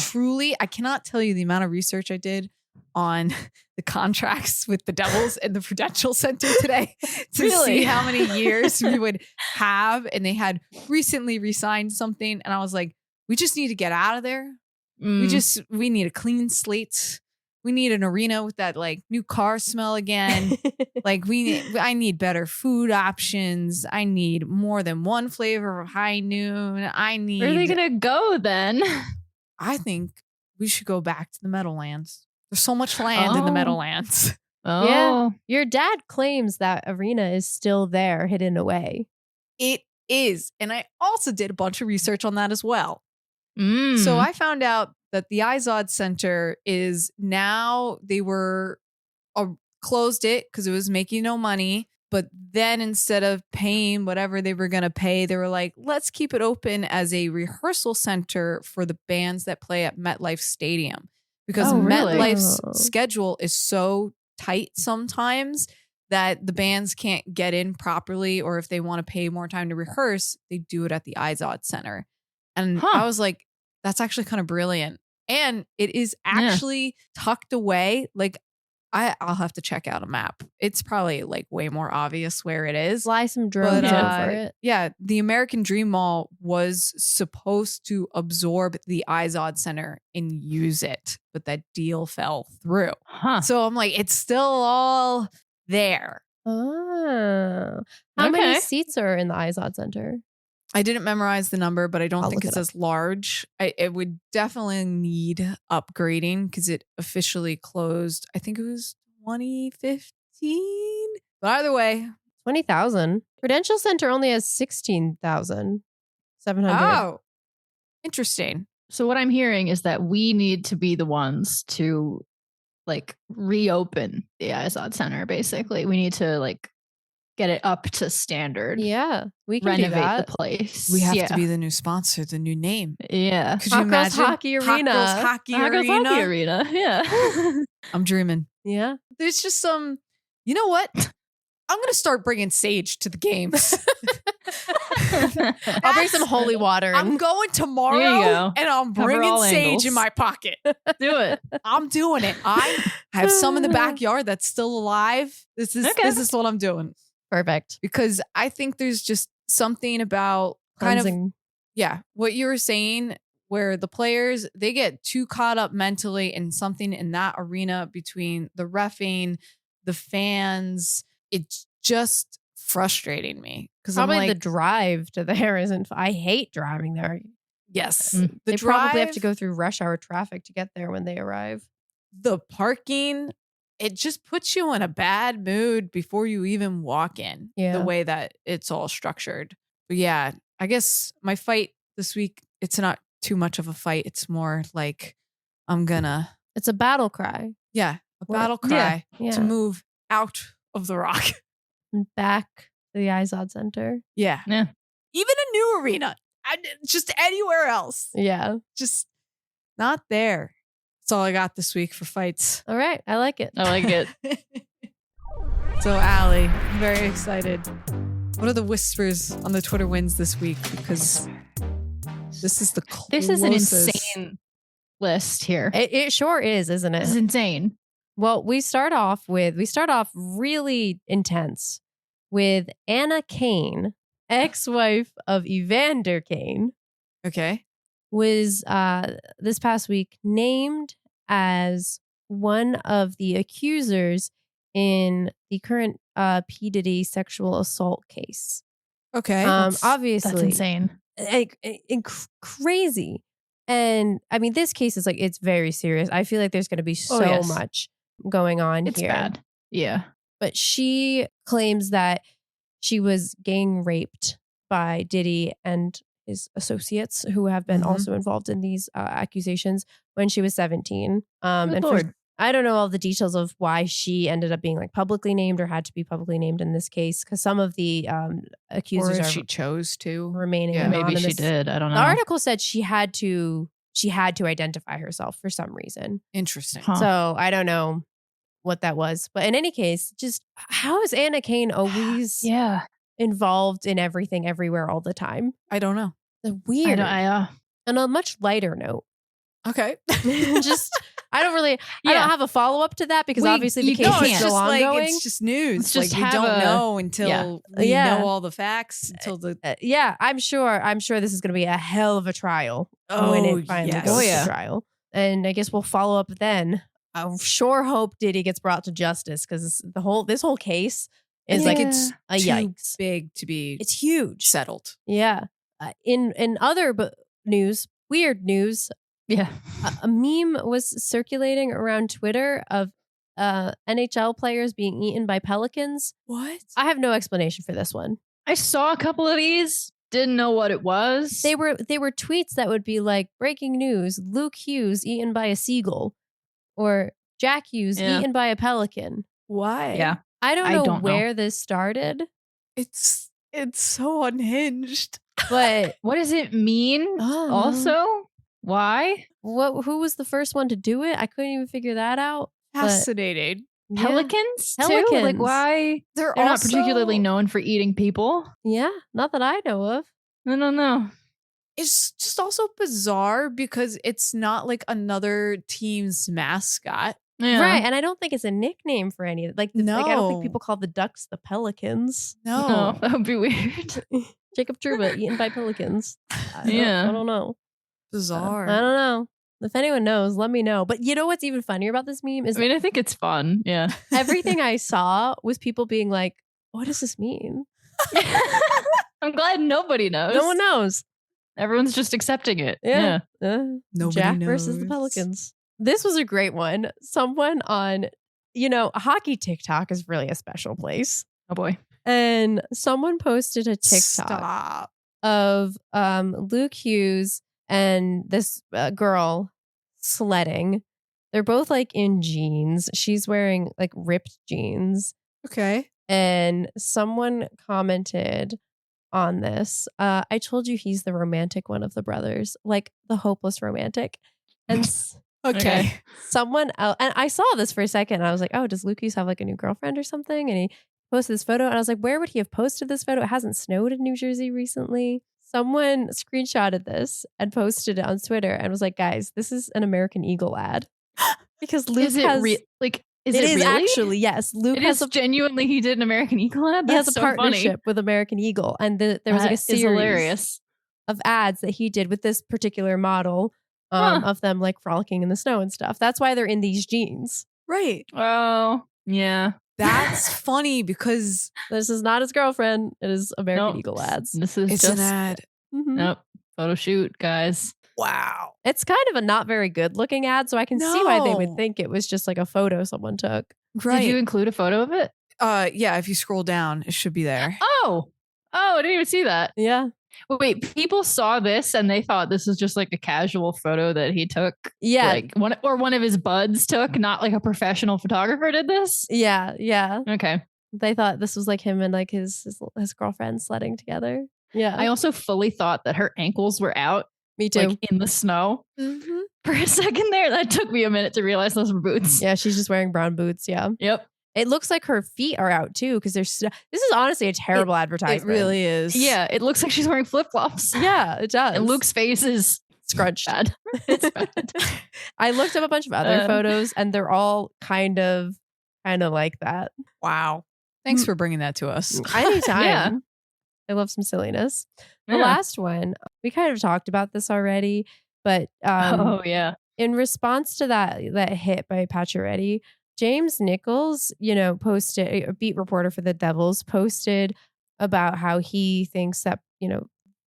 cannot tell you the amount of research I did on the contracts with the Devils and the Prudential Center today to see how many years we would have. And they had recently re-signed something. And I was like, we just need to get out of there We need a clean slate. We need an arena with that like new car smell again. Like I need better food options. I need more than one flavor of high noon. Where are they gonna go then? I think we should go back to the Meadowlands. There's so much land in the Meadowlands. Oh, yeah. Your dad claims that arena is still there, hidden away. It is. And I also did a bunch of research on that as well. So I found out that the Izod Center is now, they were closed it because it was making no money. But then instead of paying whatever they were going to pay, they were like, let's keep it open as a rehearsal center for the bands that play at MetLife Stadium. Because MetLife's schedule is so tight sometimes that the bands can't get in properly, or if they want to pay more time to rehearse, they do it at the Izod Center. And I was like, that's actually kind of brilliant. And it is actually tucked away. Like, I'll have to check out a map. It's probably like way more obvious where it is. Fly some drones over it. Yeah, the American Dream Mall was supposed to absorb the Izod Center and use it, but that deal fell through. So I'm like, it's still all there. Oh. How many seats are in the Izod Center? I didn't memorize the number, but I don't think it's as large. It would definitely need upgrading because it officially closed. I think it was 2015. But either way, 20,000. Prudential Center only has 16,700. Oh, interesting. So what I'm hearing is that we need to be the ones to like reopen the Izod Center. Basically, we need to like get it up to standard. Yeah, we can renovate do that. the place. We have to be the new sponsor, the new name. Yeah. Could you imagine? Hockey Arena. Hockey Arena. Hockey Arena. Yeah. I'm dreaming. Yeah. There's just some, you know what? I'm going to start bringing sage to the games. I'll bring some holy water. I'm going tomorrow and I'm bringing sage in my pocket. Do it. I'm doing it. I have some in the backyard that's still alive. This is what I'm doing. Perfect. Because I think there's just something about cleansing. What you were saying, where the players, they get too caught up mentally in something in that arena between the reffing, the fans. It's just frustrating me. Because probably the drive to there isn't. I hate driving there. Yes. They probably have to go through rush hour traffic to get there when they arrive. The parking, it just puts you in a bad mood before you even walk in. The way that it's all structured. But yeah, I guess my fight this week, it's not too much of a fight. It's more like it's a battle cry. Yeah. A battle cry to move out of the Rock. Back to the Izod Center. Yeah. Even a new arena. Just anywhere else. Yeah. Just not there. That's all I got this week for fights. All right. I like it. I like it. So, Allie, I'm very excited. What are the whispers on the Twitter wins this week? Because this is the closest. This is an insane list here. It sure is, isn't it? It's insane. Well, we start off really intense with Anna Kane, ex-wife of Evander Kane. Okay. Was this past week named as one of the accusers in the current P. Diddy sexual assault case. Okay. Obviously. That's insane. Crazy. And I mean, this case is like, it's very serious. I feel like there's going to be so much going on here. It's bad. Yeah. But she claims that she was gang raped by Diddy and his associates who have been also involved in these accusations when she was 17. I don't know all the details of why she ended up being like publicly named or had to be publicly named in this case, because some of the accusers she chose to remaining anonymous. Maybe she did. I don't know. The article said she had to identify herself for some reason. Interesting. So I don't know what that was, but in any case, just how is Anna Kane always involved in everything everywhere all the time? I don't know. Weird. On a much lighter note. Okay. I don't have a follow up to that because obviously the case is still ongoing. It's just news. It's just we don't know until we know all the facts. Until the I'm sure this is going to be a hell of a trial. when it finally yes. goes to trial. And I guess we'll follow up then. I sure hope Diddy gets brought to justice because this whole case is like it's a too yikes. big to be It's huge. settled. Yeah. In other news, weird news, Yeah. a meme was circulating around Twitter of NHL players being eaten by pelicans. What? I have no explanation for this one. I saw a couple of these. Didn't know what it was. They were tweets that would be like, breaking news, Luke Hughes eaten by a seagull, or Jack Hughes eaten by a pelican. Why? Yeah. I don't know where this started. It's so unhinged. But what does it mean? Also, why? Who was the first one to do it? I couldn't even figure that out. Fascinating. Pelicans too? Pelicans. Like why? They're not particularly known for eating people. Yeah, not that I know of. No. It's just also bizarre because it's not like another team's mascot. Yeah. Right, and I don't think it's a nickname for any of it. Like I don't think people call the ducks the pelicans. No. That would be weird. Jacob Trouba eaten by pelicans. I don't know. Bizarre. I don't know. If anyone knows, let me know. But you know what's even funnier about this meme is I think it's fun. Yeah. everything I saw was people being like, what does this mean? I'm glad nobody knows. No one knows. Everyone's just accepting it. Yeah. Nobody Jack knows. versus the Pelicans. This was a great one. Someone on, hockey TikTok is really a special place. Oh boy. And someone posted a TikTok of Luke Hughes and this girl sledding. They're both like in jeans. She's wearing like ripped jeans. Okay. And someone commented on this. I told you he's the romantic one of the brothers, like the hopeless romantic. And okay. Someone else, and I saw this for a second. And I was like, oh, does Luke Hughes have like a new girlfriend or something? And he posted this photo. And I was like, where would he have posted this photo? It hasn't snowed in New Jersey recently. Someone screenshotted this and posted it on Twitter and was like, guys, this is an American Eagle ad. Because Luke is it is it really? Actually, yes. Luke has genuinely, he did an American Eagle ad. He has a so partnership funny. with American Eagle. And there was like a series hilarious of ads that he did with this particular model of them like frolicking in the snow and stuff. That's why they're in these jeans. Right. Oh, yeah. That's funny because this is not his girlfriend. It is American Eagle ads. This is it's just an ad. Nope. Photo shoot, guys. Wow. It's kind of a not very good looking ad, so I can see why they would think it was just like a photo someone took. Right. Did you include a photo of it? Yeah, if you scroll down, it should be there. Oh, I didn't even see that. Yeah. Wait, people saw this and they thought this was just like a casual photo that he took. Yeah. Like one of his buds took, not like a professional photographer did this. Yeah. Yeah. Okay. They thought this was like him and like his girlfriend sledding together. Yeah. I also fully thought that her ankles were out. Me too. Like in the snow. Mm-hmm. For a second there, that took me a minute to realize those were boots. Yeah, she's just wearing brown boots. Yeah. Yep. It looks like her feet are out too because this is honestly a terrible advertisement. It really is. Yeah, it looks like she's wearing flip-flops. Yeah, it does. And Luke's face is scrunched. Bad. It's bad. I looked up a bunch of other photos and they're all kind of like that. Wow. Thanks for bringing that to us. Anytime. Yeah. I love some silliness. The last one, we kind of talked about this already, but in response to that hit by Pacioretty, James Nichols, posted, a beat reporter for the Devils, posted about how he thinks that,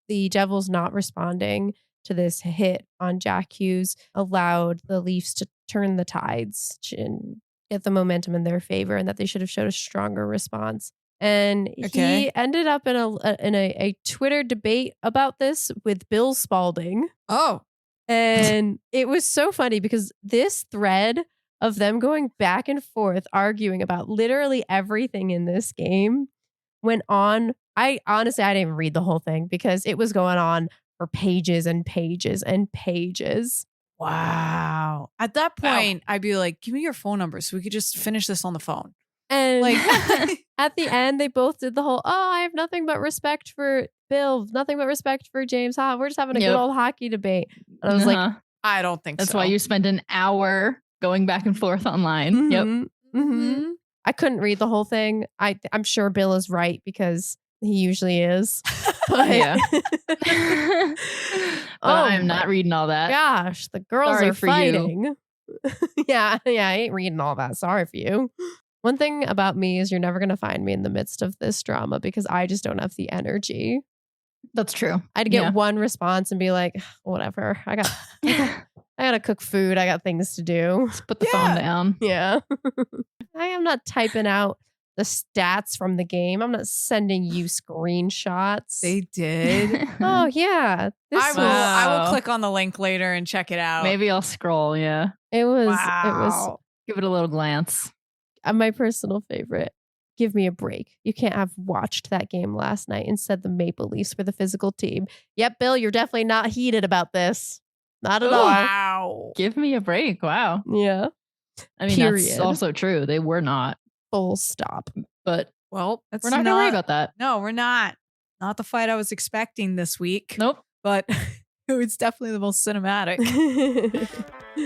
the Devils not responding to this hit on Jack Hughes allowed the Leafs to turn the tides and get the momentum in their favor, and that they should have showed a stronger response. And he ended up in a Twitter debate about this with Bill Spalding. Oh. And it was so funny because this thread of them going back and forth arguing about literally everything in this game went on. I didn't even read the whole thing because it was going on for pages and pages and pages. Wow. At that point, I'd be like, give me your phone number so we could just finish this on the phone. And at the end, they both did the whole, I have nothing but respect for Bill, nothing but respect for James. We're just having a good old hockky debate. And I was like, I don't think That's so. why you spend an hour going back and forth online. Mm-hmm, Yep. Mm-hmm. I couldn't read the whole thing. I'm sure Bill is right because he usually is. But I'm my not reading all that. gosh, the girls Sorry are for you. fighting. yeah, I ain't reading all that. Sorry for you. One thing about me is you're never going to find me in the midst of this drama because I just don't have the energy. That's true. I'd get one response and be like, whatever. I gotta cook food. I got things to do. Just put the phone down. Yeah. I am not typing out the stats from the game. I'm not sending you screenshots. They did. Oh yeah. I will click on the link later and check it out. Maybe I'll scroll. Yeah. It was Give it a little glance. my personal favorite. Give me a break. You can't have watched that game last night and said the Maple Leafs were the physical team. Yep, Bill, you're definitely not heated about this. Not at all. Wow. Give me a break. Wow. Yeah. I mean, Period. that's also true. They were not. Full stop. But Well, we're not going to worry about that. No, we're not. Not the fight I was expecting this week. Nope. But it's definitely the most cinematic.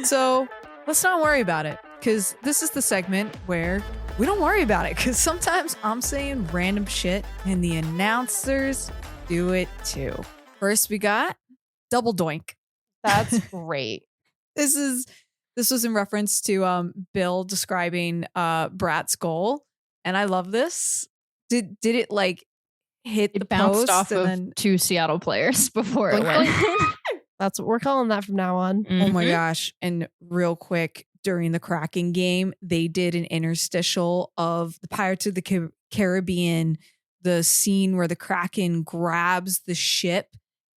So let's not worry about it, because this is the segment where we don't worry about it, because sometimes I'm saying random shit and the announcers do it too. First, we got Double Doink. That's great. This was in reference to Bill describing Brat's goal, and I love this. Did it like hit the bounced post off and of then 2 Seattle players before it Boink, went? That's what we're calling that from now on. Oh my Mhm. gosh. And real quick, during the Kraken game, they did an interstitial of the Pirates of the Caribbean, the scene where the Kraken grabs the ship,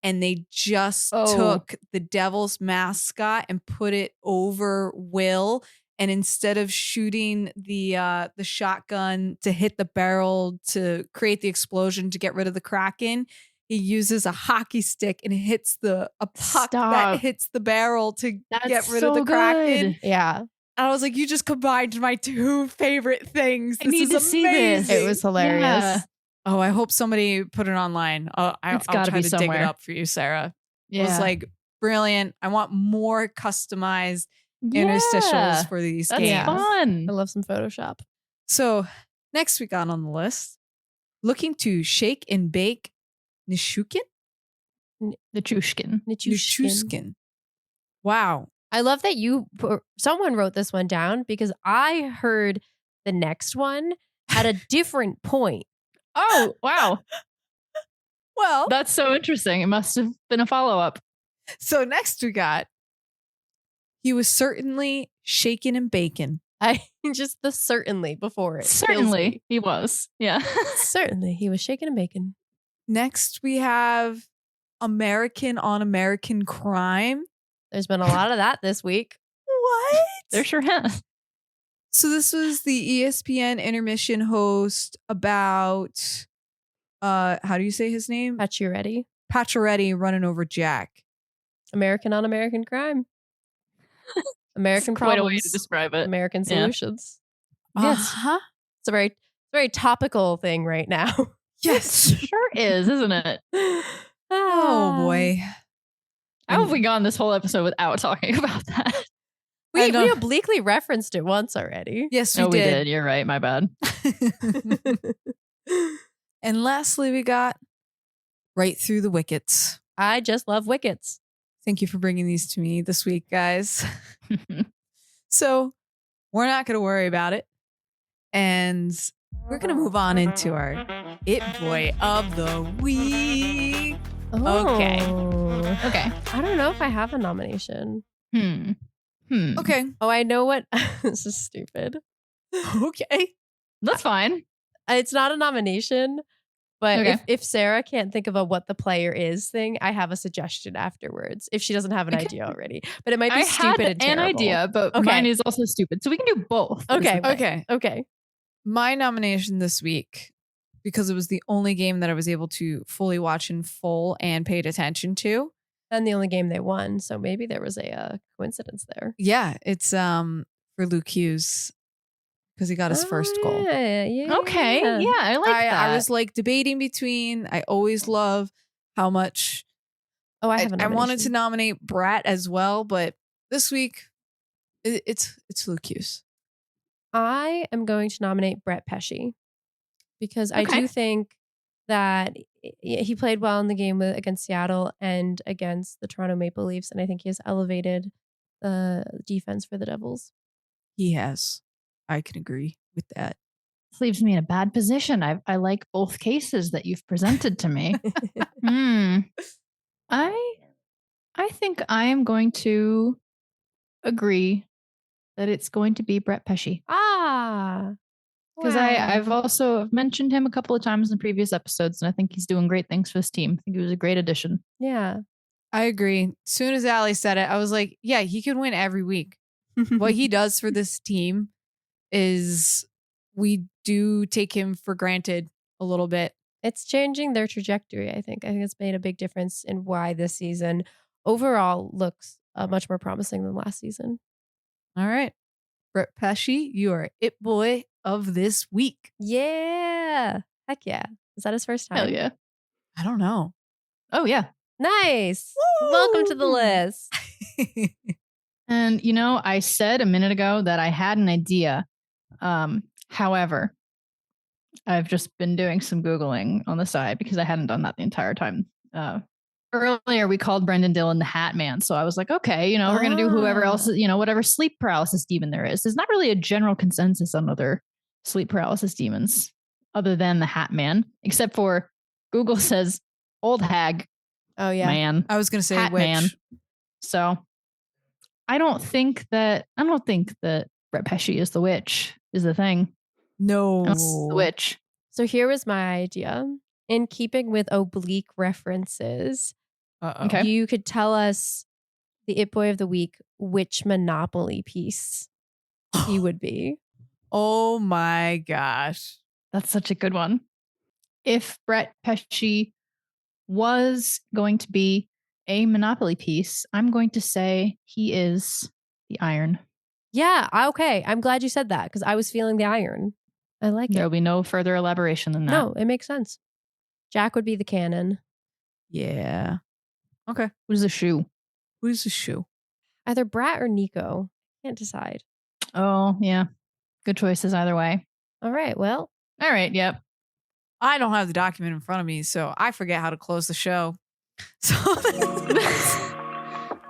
and they just took the Devil's mascot and put it over Will. And instead of shooting the shotgun to hit the barrel to create the explosion to get rid of the Kraken, he uses a hockey stick and hits a puck that hits the barrel to get rid of the Kraken. Yeah. And I was like, you just combined my 2 favorite things. I need to see this. It was hilarious. Yeah. Oh, I hope somebody put it online. I'll gotta try be to dig somewhere. it up for you, Sarah. Yeah. It was like brilliant. I want more customized interstitials for these That's games. fun. I love some Photoshop. So next we got on the list, looking to shake and bake Nishukin? Nichushkin. Wow. I love that someone wrote this one down because I heard the next one at a different point. Oh, wow. Well, That's so interesting. It must have been a follow-up. so next we got, he was certainly shaking and baking. I just the certainly before it. kills Certainly, me. he was. Yeah. Certainly. He was shaking and baking. Next we have American on American crime. There's been a lot of that this week. What? There sure has. So this was the ESPN intermission host about how do you say his name? Patch, you ready? Pacioretty running over Jack. American on American crime. American It's quite a way problems. to describe it. American Yeah. solutions. Yes. Uh-huh. It's a very topical thing right now. Yes. It sure is, isn't it? Oh boy. How have we gone this whole episode without talking about that? We know. obliquely referenced it once already. Yes, No, we we did. did. You're right. My bad. And lastly, we got right through the wickets. I just love wickets. Thank you for bringing these to me this week, guys. So we're not going to worry about it. And we're going to move on into our It Boy of the Week. Okay. Okay. I don't know if I have a nomination. Okay. Oh, I know what. This is stupid. Okay. That's fine. It's not a nomination, but Okay. if Sarah can't think of a what the player is thing, I have a suggestion afterwards if she doesn't have an Okay. idea already. But it might be I stupid had and an terrible. idea, but Okay. mine is also stupid. So we can do both. Okay. Okay. Okay. My nomination this week, because it was the only game that I was able to fully watch in full and paid attention to. And the only game they won, so maybe there was a coincidence there. Yeah, it's for Luke Hughes because he got his first goal. Yeah. Okay. Yeah, I like that. I was like debating between. I always love how much Oh, I have a I wanted to nomination. nominate Brat as well, but this week it's Luke Hughes. I am going to nominate Brett Pesci because I Okay. do think that he played well in the game against Seattle and against the Toronto Maple Leafs. And I think he has elevated the defense for the Devils. He has. I can agree with that. This leaves me in a bad position. I like both cases that you've presented to me. I think I am going to agree that it's going to be Brett Pesce. Because I've also mentioned him a couple of times in previous episodes, and I think he's doing great things for this team. I think he was a great addition. Yeah. I agree. As soon as Allie said it, I was like, yeah, he could win every week. What he does for this team is we do take him for granted a little bit. It's changing their trajectory, I think. I think it's made a big difference in why this season overall looks much more promising than last season. All right. Brett Pesce, you are it boy of this week. Yeah. Heck yeah. Is that his first time? Hell yeah. I don't know. Oh, yeah. Nice. Woo! Welcome to the list. And, you know, I said a minute ago that I had an idea. However, I've just been doing some Googling on the side because I hadn't done that the entire time. Earlier, we called Brenden Dillon the Hat Man. So I was like, okay, you know, we're going to do whoever else, you know, whatever sleep paralysis demon there is. There's not really a general consensus on other sleep paralysis demons other than the Hat Man, except for Google says old hag. Oh, yeah. Man. I was going to say Hat witch. Man. So I don't think that Brett Pesce is the witch is the thing. No. The witch. So here was my idea. In keeping with oblique references, Okay. you could tell us the It Boy of the Week, which Monopoly piece he would be. Oh my gosh. That's such a good one. If Brett Pesce was going to be a Monopoly piece, I'm going to say he is the iron. Yeah, okay. I'm glad you said that because I was feeling the iron. I like There'll it. be no further elaboration than that. No, it makes sense. Jack would be the cannon. Yeah. Okay. Who's the shoe? Who's the shoe? Either Brat or Nico. Can't decide. Oh, yeah. Good choices either way. All right, well. All right, yep. I don't have the document in front of me, so I forget how to close the show. So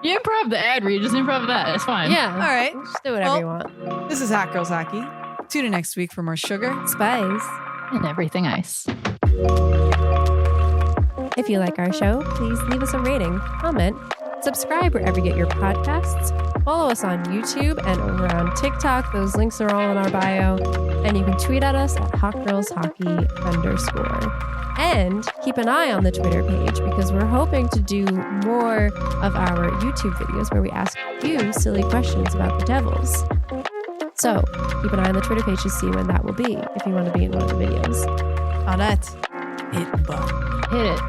You improv the ad read, just improv that. It's fine. Yeah. all right. Just do whatever you want. This is Hot Girls Hockey. Tune in next week for more sugar. Spice. And everything ice. If you like our show, please leave us a rating, comment, subscribe wherever you get your podcasts, follow us on YouTube and over on TikTok. Those links are all in our bio. And you can tweet at us at hotgirlshockey_. And keep an eye on the Twitter page because we're hoping to do more of our YouTube videos where we ask you silly questions about the Devils. So keep an eye on the Twitter page to see when that will be if you want to be in one of the videos. On that, hit the button. Hit it.